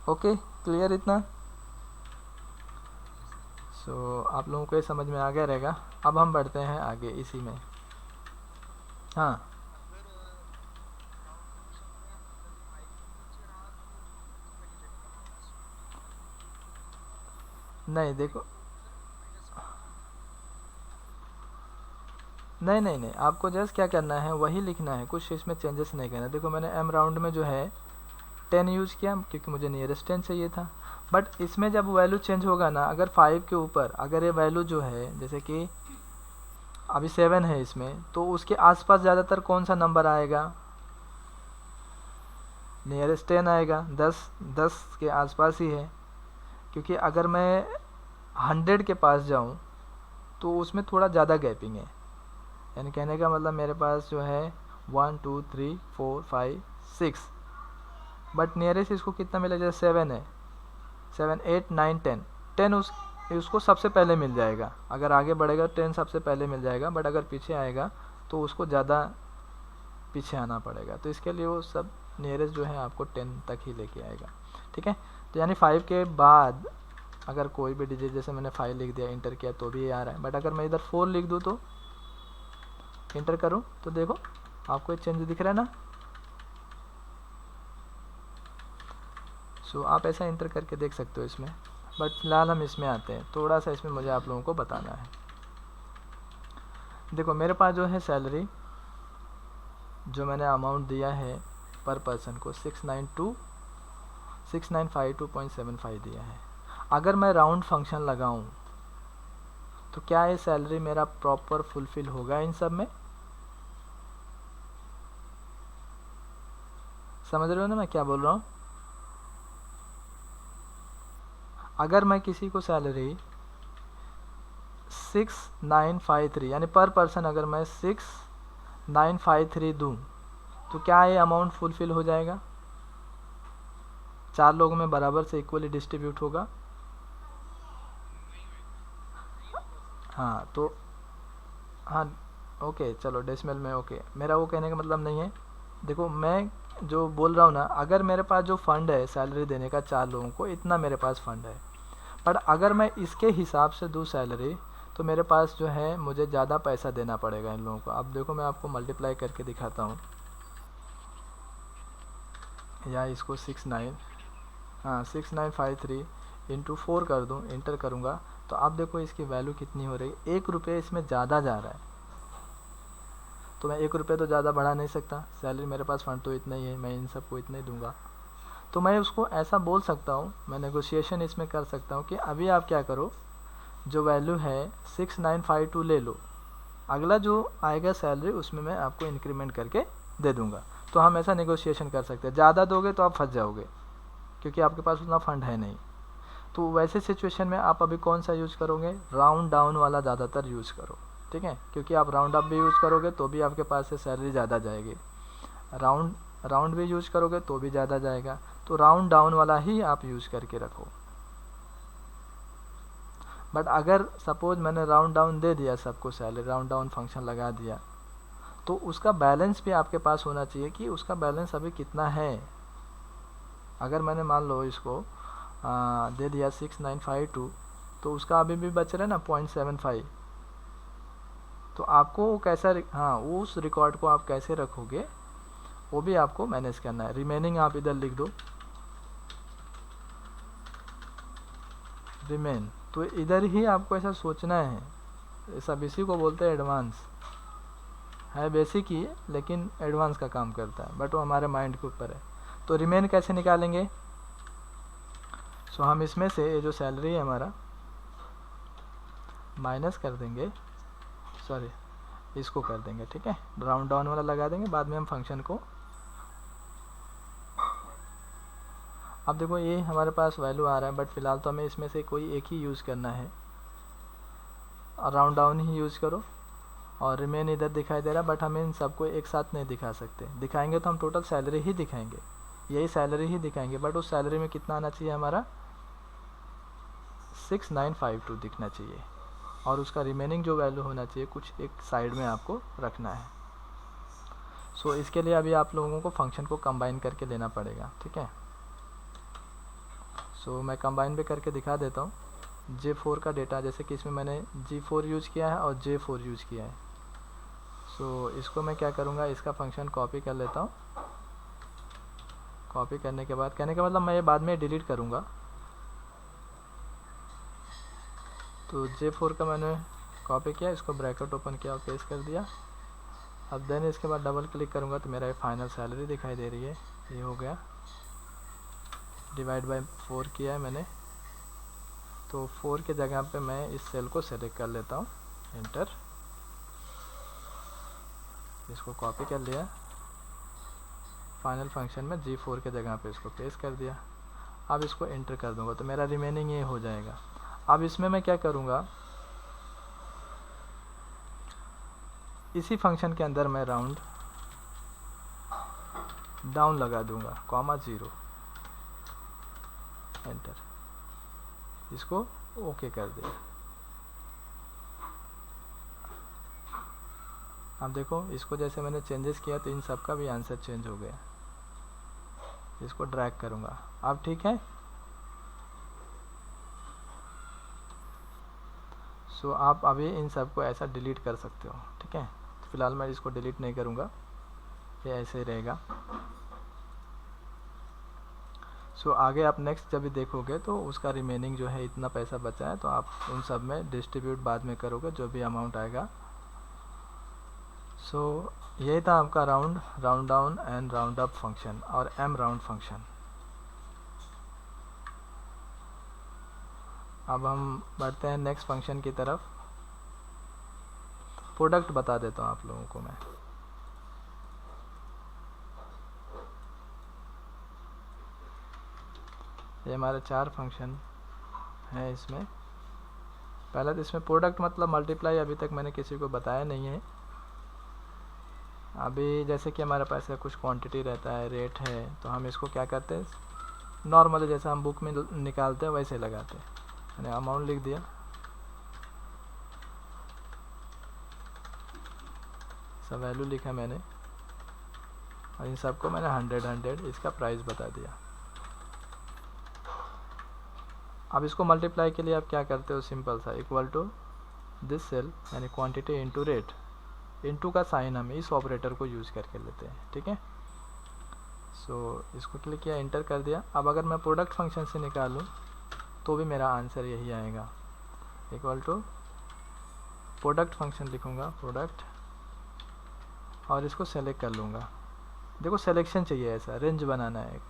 ओके, क्लियर इतना? सो आप लोगों को ये समझ में आ गया रहेगा। अब हम बढ़ते हैं आगे इसी में। हाँ, नहीं देखो, नहीं, आपको जस्ट क्या करना है वही लिखना है, कुछ इसमें चेंजेस नहीं करना। देखो मैंने एम राउंड में जो है 10 यूज़ किया क्योंकि मुझे नियरेस्ट 10 चाहिए था। बट इसमें जब वैल्यू चेंज होगा ना, अगर 5 के ऊपर अगर ये वैल्यू जो है, जैसे कि अभी 7 है इसमें, तो उसके आसपास ज़्यादातर कौन सा नंबर आएगा, नियरेस्ट 10 आएगा। 10 के आसपास ही है, क्योंकि अगर मैं 100 के पास जाऊं तो उसमें थोड़ा ज़्यादा गैपिंग है। यानी कहने का मतलब मेरे पास जो है 1 2 3 4 5 6, बट नियरेस्ट इसको कितना मिला, जैसे 7 है, 7 8 9 10 उसको सबसे पहले मिल जाएगा। अगर आगे बढ़ेगा 10 सबसे पहले मिल जाएगा, बट अगर पीछे आएगा तो उसको ज़्यादा पीछे आना पड़ेगा। तो इसके लिए वो सब नियरेस्ट जो है आपको 10 तक ही लेके आएगा, ठीक है। तो यानी 5 के बाद अगर कोई भी डिजिट जैसे मैंने 5 लिख दिया, इंटर किया तो भी ये आ रहा है। बट अगर मैं इधर 4 लिख दूँ तो इंटर करूँ तो देखो आपको एक चेंज दिख रहा है ना। सो आप ऐसा इंटर करके देख सकते हो इसमें। बट फिलहाल हम इसमें आते हैं, थोड़ा सा इसमें मुझे आप लोगों को बताना है। देखो मेरे पास जो है सैलरी, जो मैंने अमाउंट दिया है पर पर्सन को 6952.75 दिया है। अगर मैं राउंड फंक्शन लगाऊं तो क्या ये सैलरी मेरा प्रॉपर फुलफिल होगा इन सब में? समझ रहे हो ना मैं क्या बोल रहा हूँ? अगर मैं किसी को सैलरी 6953 यानी पर पर्सन अगर मैं 6953 दूं तो क्या ये अमाउंट फुलफिल हो जाएगा? 4 लोगों में बराबर से इक्वली डिस्ट्रीब्यूट होगा। हाँ तो हाँ ओके चलो डेसिमल में ओके, मेरा वो कहने का मतलब नहीं है। देखो मैं जो बोल रहा हूँ ना, अगर मेरे पास जो फंड है सैलरी देने का 4 लोगों को, इतना मेरे पास फंड है। पर अगर मैं इसके हिसाब से दूँ सैलरी तो मेरे पास जो है मुझे ज़्यादा पैसा देना पड़ेगा इन लोगों को। अब देखो मैं आपको मल्टीप्लाई करके दिखाता हूँ, या इसको 6953 इंटू 4 कर दूँ, इंटर करूँगा तो आप देखो इसकी वैल्यू कितनी हो रही है। 1 रुपये इसमें ज़्यादा जा रहा है, तो मैं 1 रुपये तो ज़्यादा बढ़ा नहीं सकता। सैलरी मेरे पास फंड तो इतना ही है, मैं इन सबको इतना ही दूंगा। तो मैं उसको ऐसा बोल सकता हूँ, मैं नेगोशिएशन इसमें कर सकता हूँ कि अभी आप क्या करो, जो वैल्यू है 6952 ले लो, अगला जो आएगा सैलरी उसमें मैं आपको इंक्रीमेंट करके दे दूंगा। तो हम ऐसा नेगोशिएशन कर सकते हैं। ज़्यादा दोगे तो आप फंस जाओगे क्योंकि आपके पास उतना फंड है नहीं। तो वैसे सिचुएशन में आप अभी कौन सा यूज़ करोगे? राउंड डाउन वाला ज़्यादातर यूज़ करो, ठीक है? क्योंकि आप राउंड अप भी यूज़ करोगे तो भी आपके पास से सैलरी ज़्यादा जाएगी, राउंड भी यूज़ करोगे तो भी ज़्यादा जाएगा। तो राउंड डाउन वाला ही आप यूज़ करके रखो। बट अगर सपोज मैंने राउंड डाउन दे दिया सबको सैलरी, राउंड डाउन फंक्शन लगा दिया, तो उसका बैलेंस भी आपके पास होना चाहिए कि उसका बैलेंस अभी कितना है। अगर मैंने मान लो इसको दे दिया 6952, तो उसका अभी भी बच रहा है ना 0.75। तो आपको वो कैसा हाँ उस रिकॉर्ड को आप कैसे रखोगे वो भी आपको मैनेज करना है। रिमेनिंग आप इधर लिख दो, रिमेन, तो इधर ही आपको ऐसा सोचना है। सब इसी को बोलते हैं एडवांस, है बेसिक ही लेकिन एडवांस का काम करता है, बट वो हमारे माइंड के ऊपर है। तो रिमेन कैसे निकालेंगे? सो हम इसमें से ये जो सैलरी है हमारा माइनस कर देंगे, सॉरी इसको कर देंगे, ठीक है? राउंड डाउन वाला लगा देंगे, बाद में हम फंक्शन को। अब देखो ये हमारे पास वैल्यू आ रहा है, बट फिलहाल तो हमें इसमें से कोई एक ही यूज़ करना है, और राउंड डाउन ही यूज़ करो। और रिमेन इधर दिखाई दे रहा है, बट हम इन सबको एक साथ नहीं दिखा सकते। दिखाएंगे तो हम टोटल सैलरी ही दिखाएंगे, यही सैलरी ही दिखाएंगे, बट उस सैलरी में कितना आना चाहिए हमारा 6952 दिखना चाहिए, और उसका रिमेनिंग जो वैल्यू होना चाहिए कुछ एक साइड में आपको रखना है। सो इसके लिए अभी आप लोगों को फंक्शन को कंबाइन करके लेना पड़ेगा, ठीक है? सो मैं कंबाइन भी करके दिखा देता हूँ। J4 का डेटा, जैसे कि इसमें मैंने G4 यूज़ किया है और J4 यूज़ किया है। सो इसको मैं क्या करूँगा, इसका फंक्शन कॉपी कर लेता हूँ। कॉपी करने के बाद, कहने का मतलब मैं ये बाद में डिलीट करूँगा। तो J4 का मैंने कॉपी किया, इसको ब्रैकेट ओपन किया और पेस्ट कर दिया। अब देन इसके बाद डबल क्लिक करूँगा तो मेरा ये फाइनल सैलरी दिखाई दे रही है, ये हो गया। डिवाइड बाय 4 किया है मैंने, तो 4 के जगह पे मैं इस सेल को सेलेक्ट कर लेता हूँ, एंटर। इसको कॉपी कर लिया, फाइनल फंक्शन में G4 के जगह पे इसको पेस्ट कर दिया। अब इसको एंटर कर दूंगा तो मेरा रिमेनिंग ये हो जाएगा। अब इसमें मैं क्या करूँगा, इसी फंक्शन के अंदर मैं राउंड डाउन लगा दूंगा, (0), एंटर। इसको ओके कर दिया। अब देखो इसको जैसे मैंने चेंजेस किया तो इन सब का भी आंसर चेंज हो गया। इसको ड्रैग करूँगा, अब ठीक है। सो आप अभी इन सब को ऐसा डिलीट कर सकते हो, ठीक है। फ़िलहाल मैं इसको डिलीट नहीं करूँगा, ये ऐसे ही रहेगा। सो आगे आप नेक्स्ट जब भी देखोगे तो उसका रिमेनिंग जो है इतना पैसा बचा है, तो आप उन सब में डिस्ट्रीब्यूट बाद में करोगे जो भी अमाउंट आएगा। सो यही था आपका round down and round up function और एम राउंड फंक्शन। अब हम बढ़ते हैं नेक्स्ट फंक्शन की तरफ। प्रोडक्ट बता देता हूँ आप लोगों को मैं। ये हमारे 4 फंक्शन हैं इसमें। पहले तो इसमें प्रोडक्ट मतलब मल्टीप्लाई अभी तक मैंने किसी को बताया नहीं है। अभी जैसे कि हमारे पास कुछ क्वांटिटी रहता है, रेट है, तो हम इसको क्या करते हैं, नॉर्मली जैसे हम बुक में निकालते हैं वैसे लगाते हैं। मैंने अमाउंट लिख दिया, सब वैल्यू लिखा मैंने, और इन सबको मैंने 100 इसका प्राइस बता दिया। अब इसको मल्टीप्लाई के लिए आप क्या करते हो, सिंपल सा, इक्वल टू दिस सेल यानी क्वांटिटी इनटू रेट, इनटू का साइन हम इस ऑपरेटर को यूज़ करके लेते हैं, ठीक है। सो इसको क्लिक किया, इंटर कर दिया। अब अगर मैं प्रोडक्ट फंक्शन से निकालूं तो भी मेरा आंसर यही आएगा, इक्वल टू प्रोडक्ट फंक्शन लिखूंगा, प्रोडक्ट, और इसको सेलेक्ट कर लूँगा। देखो सिलेक्शन चाहिए, ऐसा रेंज बनाना है,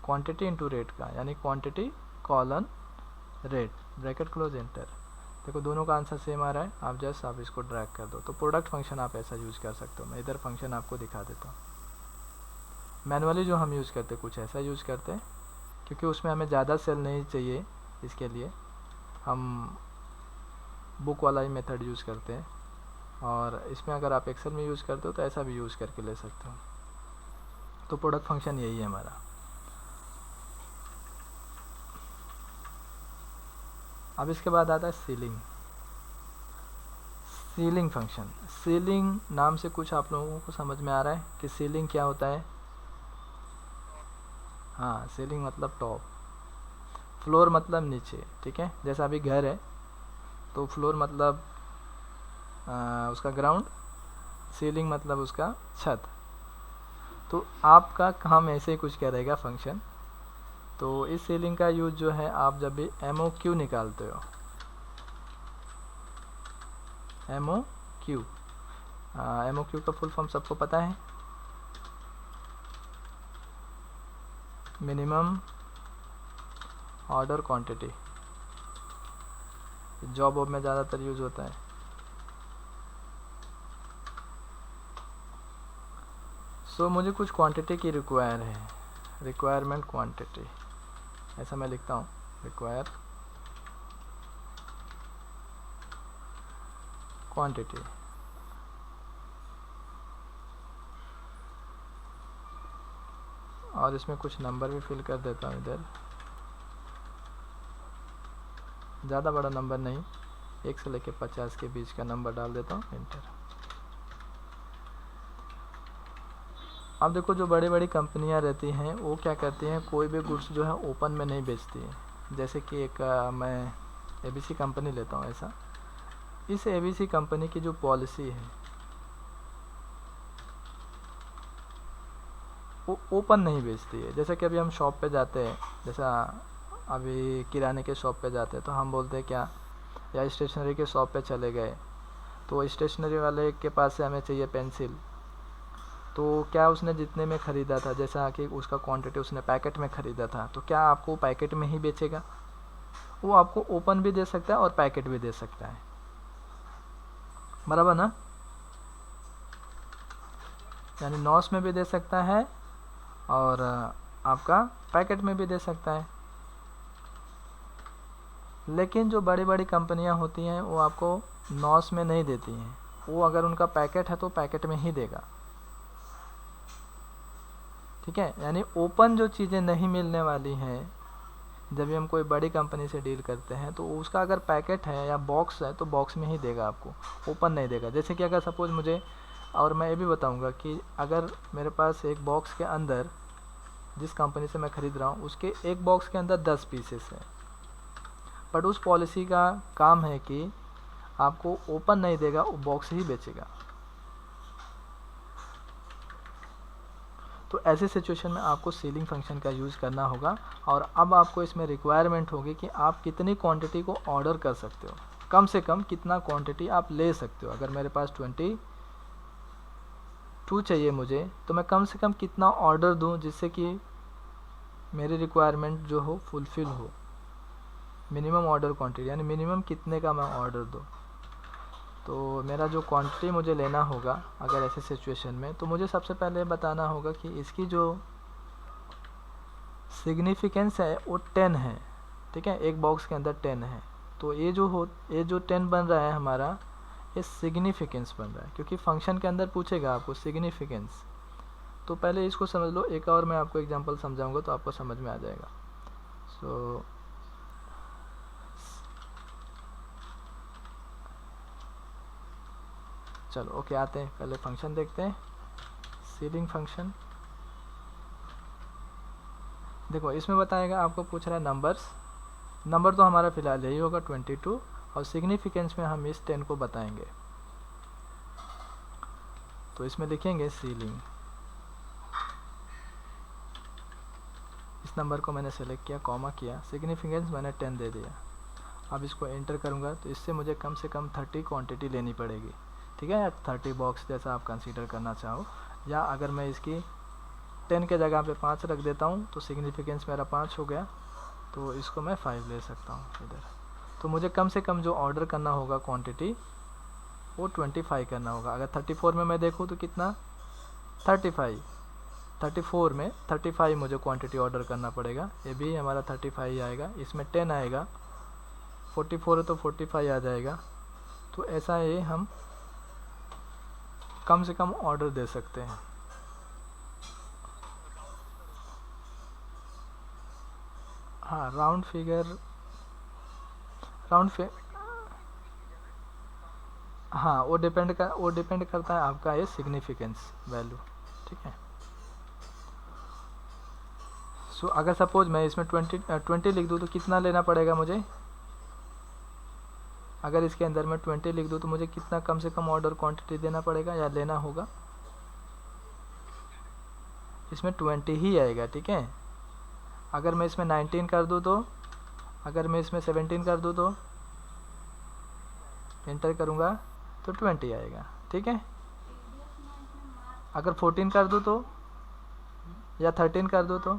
क्वांटिटी इनटू रेट का, यानी quantity colon rate, bracket close, enter. देखो दोनों का आंसर सेम आ रहा है। आप इसको ड्रैग कर दो, तो प्रोडक्ट फंक्शन आप ऐसा यूज़ कर सकते हो। मैं इधर फंक्शन आपको दिखा देता हूँ। मैनुअली जो हम यूज़ करते कुछ ऐसा यूज़ करते हैं, क्योंकि उसमें हमें ज़्यादा सेल नहीं चाहिए, इसके लिए हम बुक वाला ही मेथड यूज़ करते हैं। और इसमें अगर आप एक्सेल में यूज़ करते हो तो ऐसा भी यूज़ करके ले सकते हो। तो प्रोडक्ट फंक्शन यही है हमारा। अब इसके बाद आता है सीलिंग फंक्शन। सीलिंग नाम से कुछ आप लोगों को समझ में आ रहा है कि सीलिंग क्या होता है? हाँ, सीलिंग मतलब टॉप, फ्लोर मतलब नीचे, ठीक है। जैसा अभी घर है तो फ्लोर मतलब उसका ग्राउंड, सीलिंग मतलब उसका छत। तो आपका काम ऐसे ही कुछ करेगा फंक्शन। तो इस सीलिंग का यूज जो है, आप जब भी MOQ निकालते हो, MOQ का फुल फॉर्म सबको पता है, मिनिमम ऑर्डर क्वांटिटी। जॉब में ज़्यादातर यूज होता है। सो मुझे कुछ क्वांटिटी की रिक्वायरमेंट क्वांटिटी, ऐसा मैं लिखता हूँ, रिक्वायर क्वांटिटी। और इसमें कुछ नंबर भी फिल कर देता हूँ इधर, ज़्यादा बड़ा नंबर नहीं, 1 से लेकर 50 के बीच का नंबर डाल देता हूँ, एंटर। अब देखो जो बड़ी बड़ी कंपनियां रहती हैं वो क्या करती हैं, कोई भी गुड्स जो है ओपन में नहीं बेचती हैं। जैसे कि एक मैं ABC कंपनी लेता हूँ ऐसा। इस ABC कंपनी की जो पॉलिसी है वो ओपन नहीं बेचती है। जैसे कि अभी हम शॉप पे जाते हैं, जैसा अभी किराने के शॉप पे जाते हैं तो हम बोलते हैं क्या, या स्टेशनरी के शॉप पे चले गए तो स्टेशनरी वाले के पास से हमें चाहिए पेंसिल, तो क्या उसने जितने में ख़रीदा था, जैसा कि उसका क्वांटिटी उसने पैकेट में ख़रीदा था, तो क्या आपको पैकेट में ही बेचेगा? वो आपको ओपन भी दे सकता है और पैकेट भी दे सकता है, बराबर ना। यानी नॉस में भी दे सकता है और आपका पैकेट में भी दे सकता है। लेकिन जो बड़ी बड़ी कंपनियां होती हैं वो आपको नॉस में नहीं देती हैं, वो अगर उनका पैकेट है तो पैकेट में ही देगा, ठीक है। यानी ओपन जो चीज़ें नहीं मिलने वाली हैं, जब भी हम कोई बड़ी कंपनी से डील करते हैं तो उसका अगर पैकेट है या बॉक्स है तो बॉक्स में ही देगा आपको, ओपन नहीं देगा। जैसे कि अगर सपोज़ मुझे, और मैं ये भी बताऊंगा कि अगर मेरे पास एक बॉक्स के अंदर, जिस कंपनी से मैं ख़रीद रहा हूँ उसके एक बॉक्स के अंदर 10 पीसेस हैं, बट उस पॉलिसी का काम है कि आपको ओपन नहीं देगा, वो बॉक्स ही बेचेगा। तो ऐसी सिचुएशन में आपको सीलिंग फंक्शन का यूज़ करना होगा। और अब आपको इसमें रिक्वायरमेंट होगी कि आप कितनी क्वांटिटी को ऑर्डर कर सकते हो, कम से कम कितना क्वांटिटी आप ले सकते हो। अगर मेरे पास 22 चाहिए मुझे, तो मैं कम से कम कितना ऑर्डर दूं जिससे कि मेरी रिक्वायरमेंट जो हो फुलफ़िल हो। मिनिमम ऑर्डर क्वांटिटी यानी मिनिमम कितने का मैं ऑर्डर दूं। तो मेरा जो क्वांटिटी मुझे लेना होगा अगर ऐसे सिचुएशन में, तो मुझे सबसे पहले बताना होगा कि इसकी जो सिग्निफिकेंस है वो 10 है, ठीक है। एक बॉक्स के अंदर 10 है, तो ये जो 10 बन रहा है हमारा, ये सिग्निफिकेंस बन रहा है, क्योंकि फंक्शन के अंदर पूछेगा आपको सिग्निफिकेंस। तो पहले इसको समझ लो, एक और मैं आपको एग्जांपल समझाऊंगा तो आपको समझ में आ जाएगा। सो चलो ओके, आते हैं पहले फंक्शन देखते हैं। सीलिंग फंक्शन देखो, इसमें बताएगा, आपको पूछ रहा है नंबर तो हमारा फ़िलहाल यही होगा 22, और सिग्निफिकेंस में हम इस 10 को बताएंगे। तो इसमें लिखेंगे सीलिंग, इस नंबर को मैंने सेलेक्ट किया, कॉमा किया, सिग्निफिकेंस मैंने 10 दे दिया। अब इसको एंटर करूँगा तो इससे मुझे कम से कम 30 क्वांटिटी लेनी पड़ेगी, ठीक है, या 30 बॉक्स जैसा आप कंसीडर करना चाहो। या अगर मैं इसकी 10 के जगह पे 5 रख देता हूँ तो सिग्निफिकेंस मेरा 5 हो गया, तो इसको मैं 5 ले सकता हूँ इधर। तो मुझे कम से कम जो ऑर्डर करना होगा क्वांटिटी वो 25 करना होगा। अगर 34 में मैं देखूँ तो कितना, 34 में 35 मुझे क्वांटिटी ऑर्डर करना पड़ेगा। ये भी हमारा 35 आएगा, इसमें 10 आएगा, 44 है तो 45 आ जाएगा। तो ऐसा ये हम कम से कम ऑर्डर दे सकते हैं। हाँ, राउंड फिगर हाँ, वो डिपेंड करता है आपका ये सिग्निफिकेंस वैल्यू, ठीक है। सो अगर सपोज मैं इसमें 20 लिख दूँ तो कितना लेना पड़ेगा मुझे। अगर इसके अंदर मैं 20 लिख दूँ तो मुझे कितना कम से कम ऑर्डर क्वांटिटी देना पड़ेगा या लेना होगा। इसमें 20 ही आएगा, ठीक है। अगर मैं इसमें 19 कर दूँ तो, अगर मैं इसमें 17 कर दूँ तो एंटर करूँगा तो 20 आएगा, ठीक है। अगर 14 कर दूँ तो, या 13 कर दूँ तो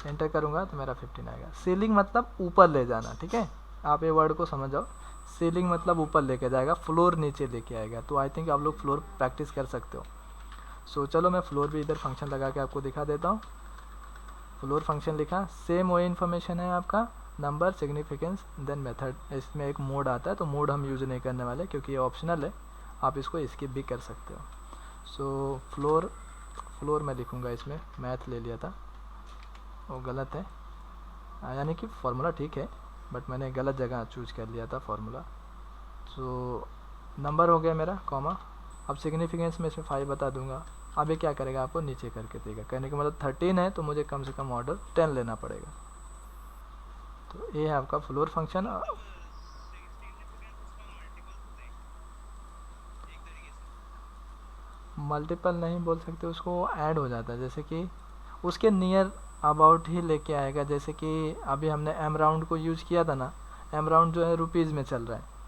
एंटर करूँगा तो मेरा 15 आएगा। सीलिंग मतलब ऊपर ले जाना, ठीक है, आप ये वर्ड को समझ जाओ। सीलिंग मतलब ऊपर लेके जाएगा, फ्लोर नीचे लेके आएगा। तो आई थिंक आप लोग फ्लोर प्रैक्टिस कर सकते हो। सो चलो मैं फ्लोर भी इधर फंक्शन लगा के आपको दिखा देता हूँ। फ्लोर फंक्शन लिखा, सेम वही इन्फॉर्मेशन है आपका, नंबर, सिग्निफिकेंस, देन मेथड। इसमें एक मोड आता है, तो मोड हम यूज़ नहीं करने वाले क्योंकि ये ऑप्शनल है, आप इसको स्किप भी कर सकते हो। सो फ्लोर मैं लिखूँगा, इसमें मैथ ले लिया था, वो गलत है, यानी कि फार्मूला ठीक है बट मैंने गलत जगह चूज कर लिया था फार्मूला। सो नंबर हो गया मेरा, कॉमा। अब सिग्निफिकेंस में इसमें 5 बता दूंगा। अब ये क्या करेगा, आपको नीचे करके देगा। कहने का मतलब 13 है तो मुझे कम से कम ऑर्डर 10 लेना पड़ेगा। तो ये है आपका फ्लोर फंक्शन। मल्टीपल नहीं बोल सकते उसको, ऐड हो जाता है, जैसे कि उसके नियर अबाउट ही लेके आएगा। जैसे कि अभी हमने एम राउंड को यूज़ किया था ना, एम राउंड जो है रुपीज़ में चल रहा है,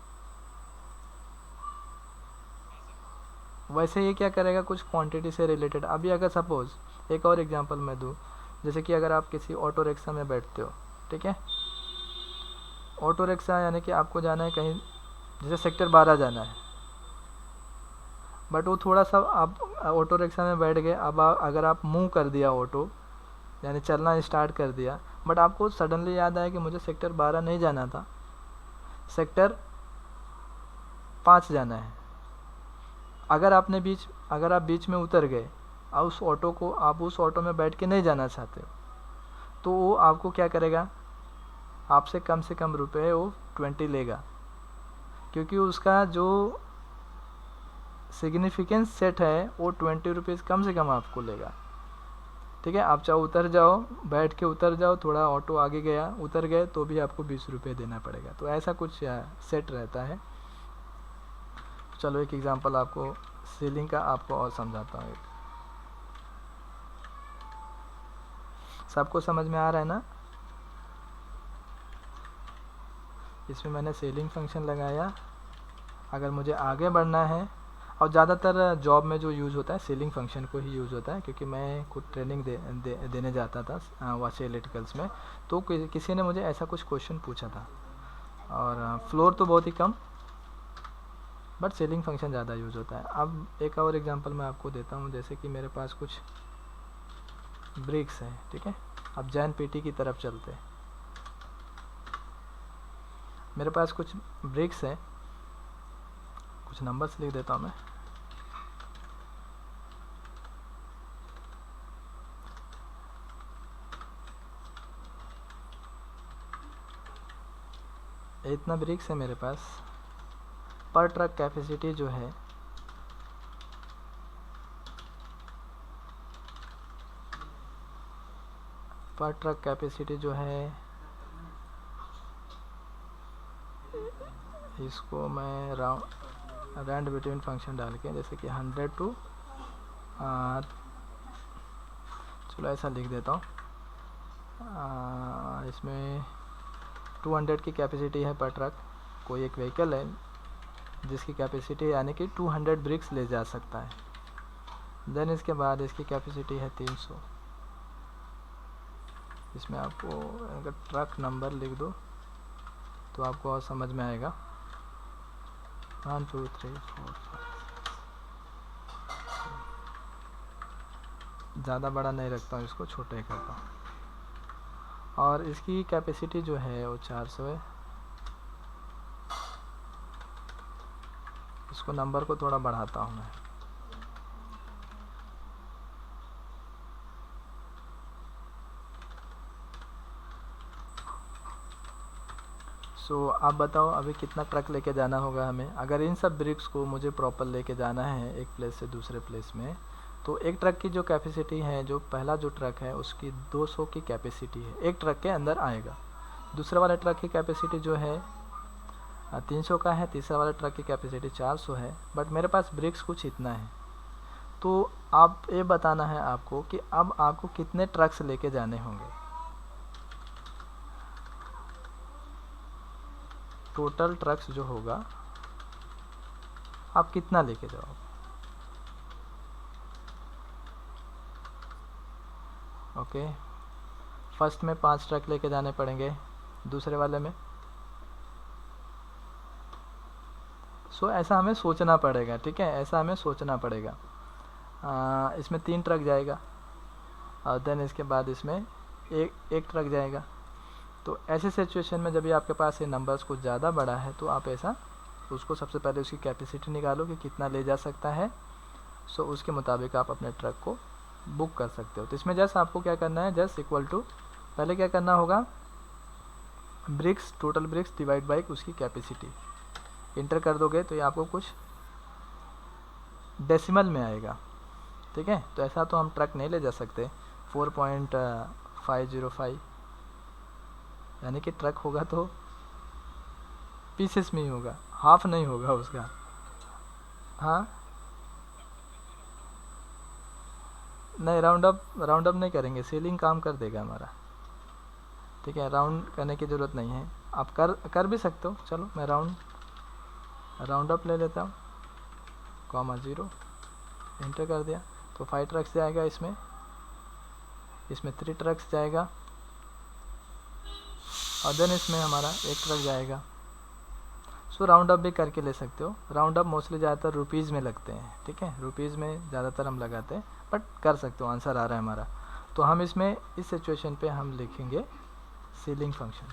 वैसे ये क्या करेगा, कुछ क्वांटिटी से रिलेटेड। अभी अगर सपोज एक और एग्जांपल मैं दूँ, जैसे कि अगर आप किसी ऑटो रिक्शा में बैठते हो, ठीक है, ऑटो रिक्शा यानी कि आपको जाना है कहीं, जैसे सेक्टर 12 जाना है, बट वो थोड़ा सा आप ऑटो रिक्शा में बैठ गए। अब अगर आप मूव कर दिया ऑटो, यानी चलना स्टार्ट कर दिया, बट आपको सडनली याद आया कि मुझे सेक्टर 12 नहीं जाना था, सेक्टर 5 जाना है। अगर आप बीच में उतर गए, आप उस ऑटो में बैठ के नहीं जाना चाहते हो, तो वो आपको क्या करेगा, आपसे कम से कम रुपए वो 20 लेगा, क्योंकि उसका जो सिग्निफिकेंस सेट है वो 20 रुपीज़ कम से कम आपको लेगा। ठीक है। आप चाहो उतर जाओ, बैठ के उतर जाओ, थोड़ा ऑटो आगे गया, उतर गए तो भी आपको 20 रुपये देना पड़ेगा। तो ऐसा कुछ सेट रहता है। चलो एक एग्जांपल आपको सीलिंग का आपको और समझाता हूँ। सबको समझ में आ रहा है ना? इसमें मैंने सेलिंग फंक्शन लगाया। अगर मुझे आगे बढ़ना है, और ज़्यादातर जॉब में जो यूज़ होता है सीलिंग फंक्शन को ही यूज़ होता है, क्योंकि मैं खुद ट्रेनिंग देने जाता था वाशी इलेक्ट्रिकल्स में। तो किसी ने मुझे ऐसा कुछ क्वेश्चन पूछा था, और फ्लोर तो बहुत ही कम, बट सीलिंग फंक्शन ज़्यादा यूज़ होता है। अब एक और एग्जांपल मैं आपको देता हूँ। जैसे कि मेरे पास कुछ ब्रिक्स हैं, ठीक है। अब जैन पीटी की तरफ चलते हैं। मेरे पास कुछ ब्रिक्स हैं, कुछ नंबर्स लिख देता हूँ मैं। इतना ब्रिक्स है मेरे पास। पर ट्रक कैपेसिटी जो है इसको मैं रैंड बिटवीन फंक्शन डाल के, जैसे कि 100 टू चलो ऐसा लिख देता हूँ। इसमें 200 की कैपेसिटी है पर ट्रक। कोई एक व्हीकल है जिसकी कैपेसिटी यानी कि 200 ब्रिक्स ले जा सकता है। देन इसके बाद इसकी कैपेसिटी है 300। इसमें आपको अगर ट्रक नंबर लिख दो तो आपको और समझ में आएगा। 1 2 3 4 5। ज़्यादा बड़ा नहीं रखता हूँ, इसको छोटा ही करता हूँ। और इसकी कैपेसिटी जो है वो 400 है। इसको नंबर को थोड़ा बढ़ाता हूँ मैं। सो आप बताओ अभी कितना ट्रक लेके जाना होगा हमें। अगर इन सब ब्रिक्स को मुझे प्रॉपर लेके जाना है एक प्लेस से दूसरे प्लेस में, तो एक ट्रक की जो कैपेसिटी है, जो पहला जो ट्रक है उसकी 200 की कैपेसिटी है, एक ट्रक के अंदर आएगा। दूसरे वाले ट्रक की कैपेसिटी जो है 300 का है। तीसरा वाले ट्रक की कैपेसिटी 400 है। बट मेरे पास ब्रिक्स कुछ इतना है। तो आप ये बताना है आपको कि अब आपको कितने ट्रक्स लेके जाने होंगे। टोटल ट्रक्स जो होगा आप कितना लेके जाओगे। ओके, फर्स्ट में 5 ट्रक लेके जाने पड़ेंगे, दूसरे वाले में। सो ऐसा हमें सोचना पड़ेगा, ठीक है, ऐसा हमें सोचना पड़ेगा। इसमें 3 ट्रक जाएगा, और देन इसके बाद इसमें एक ट्रक जाएगा। तो ऐसे सिचुएशन में जब भी आपके पास ये नंबर्स कुछ ज़्यादा बड़ा है, तो आप ऐसा उसको सबसे पहले उसकी कैपेसिटी निकालो कि कितना ले जा सकता है। सो उसके मुताबिक आप अपने ट्रक को बुक कर सकते हो। तो इसमें जस्ट आपको क्या करना है, जस्ट इक्वल टू पहले क्या करना होगा, bricks, total bricks divide by उसकी कैपेसिटी इंटर कर दोगे तो ये आपको कुछ डेसिमल में आएगा, ठीक है। तो ऐसा तो हम ट्रक नहीं ले जा सकते। 4.505 यानी कि ट्रक होगा तो पीसेस में ही होगा, हाफ नहीं होगा उसका। हाँ नहीं, राउंड अप नहीं करेंगे, सीलिंग काम कर देगा हमारा, ठीक है। राउंड करने की ज़रूरत नहीं है, आप कर भी सकते हो। चलो मैं राउंड अप ले लेता हूँ, (0) एंटर कर दिया। तो 5 ट्रक्स जाएगा इसमें 3 ट्रक्स जाएगा, और देन इसमें हमारा 1 ट्रक जाएगा। सो राउंड अप भी करके ले सकते हो। राउंड अप मोस्टली ज़्यादातर रुपीज़ में लगते हैं, ठीक है, रुपीज़ में ज़्यादातर हम लगाते हैं, बट कर सकते हो, आंसर आ रहा है हमारा। तो हम इसमें इस सिचुएशन पे हम लिखेंगे सीलिंग फंक्शन।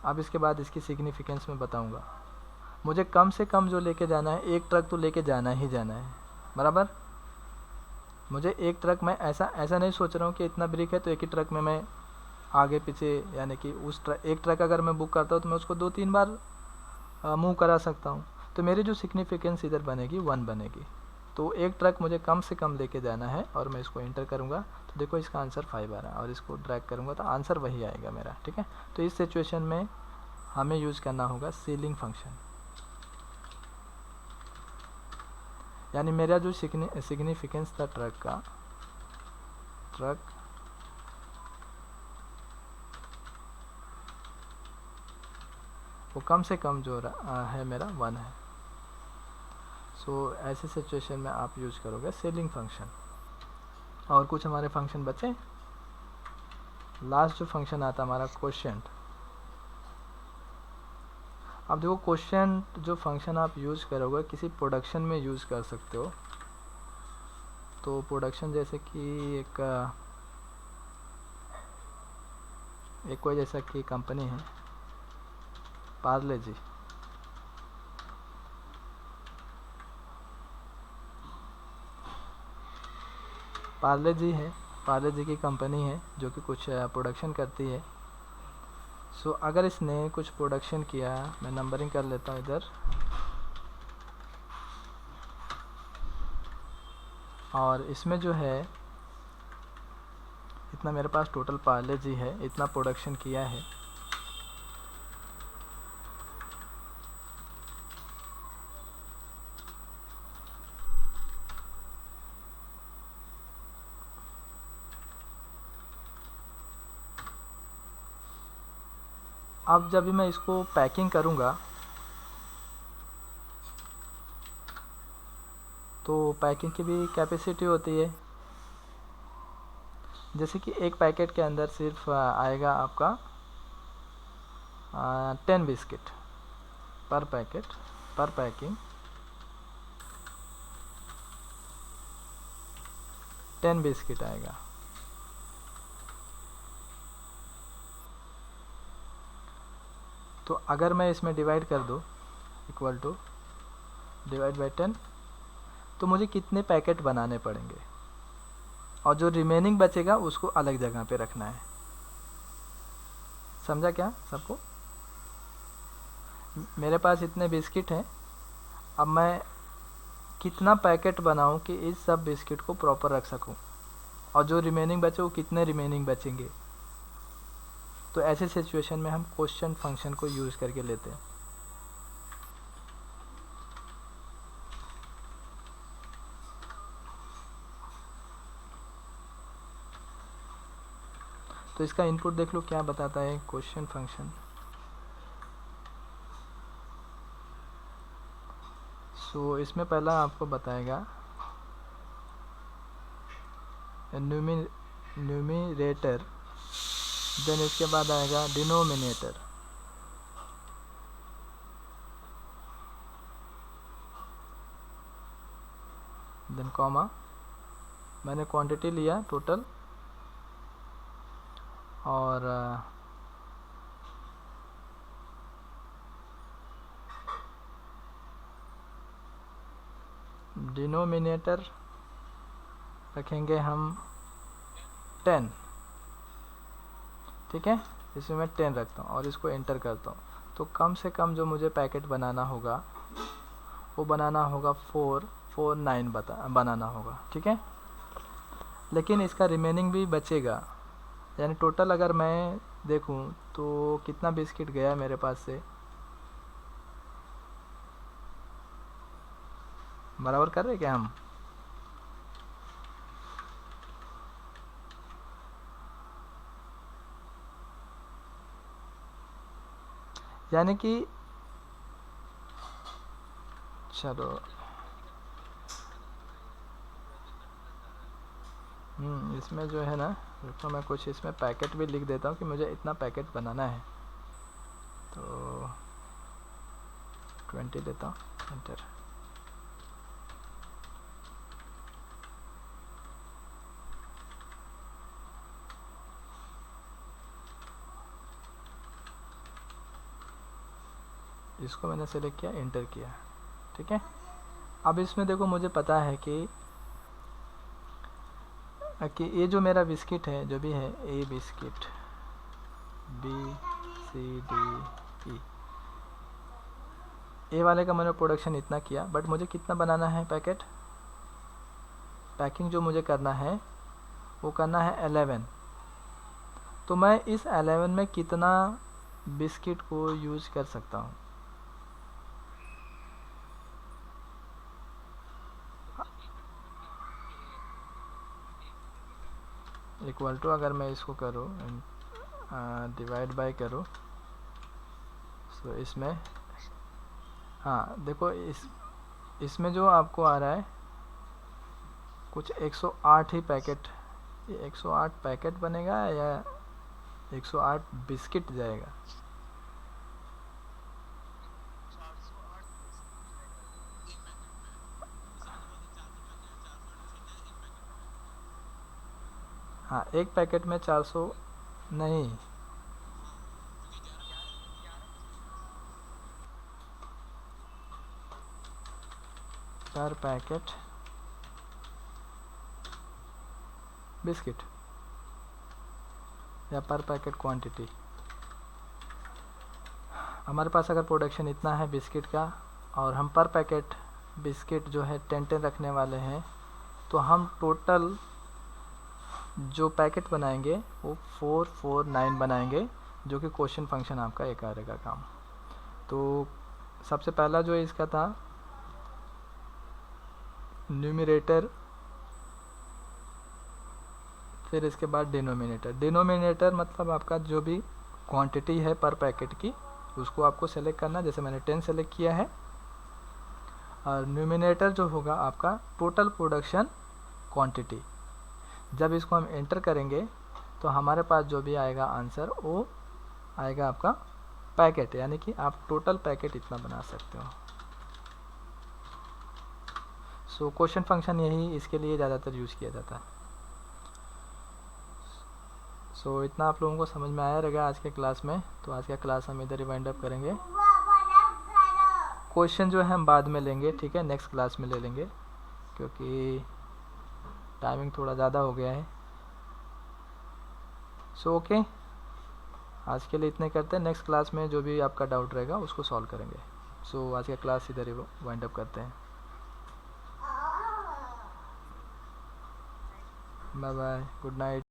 अब इसके बाद इसकी सिग्निफिकेंस में बताऊंगा। मुझे कम से कम जो लेके जाना है, एक ट्रक तो लेके जाना ही जाना है, बराबर। मुझे एक ट्रक में ऐसा नहीं सोच रहा हूँ कि इतना ब्रिक है तो एक ही ट्रक में मैं आगे पीछे, यानी कि एक ट्रक अगर मैं बुक करता हूँ तो मैं उसको 2-3 बार मूव करा सकता हूँ। तो मेरी जो सिग्निफिकेंस इधर बनेगी 1 बनेगी, तो एक ट्रक मुझे कम से कम लेके जाना है और मैं इसको इंटर करूँगा तो देखो इसका आंसर 5 आ रहा है और इसको ड्रैग करूँगा तो आंसर वही आएगा मेरा, ठीक है। तो इस सिचुएशन में हमें यूज़ करना होगा सीलिंग फंक्शन, यानी मेरा जो सिग्निफिकेंस था ट्रक का, ट्रक वो कम से कम जो है मेरा 1 है। सो ऐसे सिचुएशन में आप यूज़ करोगे सीलिंग फंक्शन। और कुछ हमारे फंक्शन बचे, लास्ट जो फंक्शन आता हमारा क्वोशिएंट। अब देखो क्वोशिएंट जो फंक्शन आप यूज़ करोगे किसी प्रोडक्शन में यूज़ कर सकते हो। तो प्रोडक्शन जैसे कि एक कोई जैसा कि कंपनी है पार्ले जी, पार्ले जी है, पार्ले जी की कंपनी है जो कि कुछ प्रोडक्शन करती है। सो अगर इसने कुछ प्रोडक्शन किया, मैं नंबरिंग कर लेता हूँ इधर, और इसमें जो है इतना मेरे पास टोटल पार्ले जी है, इतना प्रोडक्शन किया है। अब जब भी मैं इसको पैकिंग करूँगा तो पैकिंग की भी कैपेसिटी होती है। जैसे कि एक पैकेट के अंदर सिर्फ आएगा आपका 10 बिस्किट पर पैकेट, पर पैकिंग 10 बिस्किट आएगा। तो अगर मैं इसमें डिवाइड कर दूँ इक्वल टू डिवाइड बाई 10, तो मुझे कितने पैकेट बनाने पड़ेंगे और जो रिमेनिंग बचेगा उसको अलग जगह पे रखना है। समझा क्या सबको? मेरे पास इतने बिस्किट हैं, अब मैं कितना पैकेट बनाऊं कि इस सब बिस्किट को प्रॉपर रख सकूं, और जो रिमेनिंग बचे वो कितने रिमेनिंग बचेंगे। तो ऐसे सिचुएशन में हम क्वोशिएंट फंक्शन को यूज़ करके लेते हैं। तो इसका इनपुट देख लो क्या बताता है क्वोशिएंट फंक्शन। सो इसमें पहला आपको बताएगा न्यूमिरेटर, देन इसके बाद आएगा डिनोमिनेटर, देन कॉमा, मैंने क्वांटिटी लिया टोटल, और डिनोमिनेटर रखेंगे हम 10, ठीक है। इसमें मैं 10 रखता हूँ और इसको एंटर करता हूँ। तो कम से कम जो मुझे पैकेट बनाना होगा वो बनाना होगा 449 बनाना होगा, ठीक है। लेकिन इसका रिमेनिंग भी बचेगा, यानी टोटल अगर मैं देखूं तो कितना बिस्किट गया मेरे पास से, बराबर कर रहे क्या हम? यानी कि चलो इसमें जो है ना, तो मैं कुछ इसमें पैकेट भी लिख देता हूँ कि मुझे इतना पैकेट बनाना है। तो 20 देता हूँ, एंटर। इसको मैंने सेलेक्ट किया, एंटर किया, ठीक है। अब इसमें देखो मुझे पता है कि ये जो मेरा बिस्किट है जो भी है, ए बिस्किट BCD, ए वाले का मैंने प्रोडक्शन इतना किया, बट मुझे कितना बनाना है पैकेट? पैकिंग जो मुझे करना है वो करना है 11। तो मैं इस 11 में कितना बिस्किट को यूज़ कर सकता हूँ? इक्वल टू, अगर मैं इसको करूँ डिवाइड बाय करूँ, सो इसमें हाँ देखो इसमें जो आपको आ रहा है कुछ 108 ही पैकेट, ये 108 पैकेट बनेगा या 108 बिस्किट जाएगा? हाँ, एक पैकेट में 400 नहीं, पर पैकेट बिस्किट या पर पैकेट क्वांटिटी। हमारे पास अगर प्रोडक्शन इतना है बिस्किट का और हम पर पैकेट बिस्किट जो है 10 रखने वाले हैं, तो हम टोटल जो पैकेट बनाएंगे वो 449 बनाएंगे, जो कि क्वेश्चन फंक्शन आपका एक आएगा काम। तो सबसे पहला जो इसका था न्यूमरेटर, फिर इसके बाद डिनोमिनेटर। डिनोमिनेटर मतलब आपका जो भी क्वांटिटी है पर पैकेट की उसको आपको सेलेक्ट करना, जैसे मैंने 10 सेलेक्ट किया है। और न्यूमिनेटर जो होगा आपका टोटल प्रोडक्शन क्वांटिटी। जब इसको हम एंटर करेंगे तो हमारे पास जो भी आएगा आंसर वो आएगा आपका पैकेट, यानी कि आप टोटल पैकेट इतना बना सकते हो। सो क्वेश्चन फंक्शन यही इसके लिए ज़्यादातर यूज़ किया जाता है। सो इतना आप लोगों को समझ में आया रहेगा आज के क्लास में। तो आज का क्लास हम इधर ही वाइंड अप करेंगे। क्वेश्चन जो है हम बाद में लेंगे, ठीक है, नेक्स्ट क्लास में ले लेंगे, क्योंकि टाइमिंग थोड़ा ज़्यादा हो गया है। सो ओके, आज के लिए इतने करते हैं। नेक्स्ट क्लास में जो भी आपका डाउट रहेगा उसको सॉल्व करेंगे। सो आज का क्लास इधर ही वाइंड अप करते हैं। Bye bye, good night.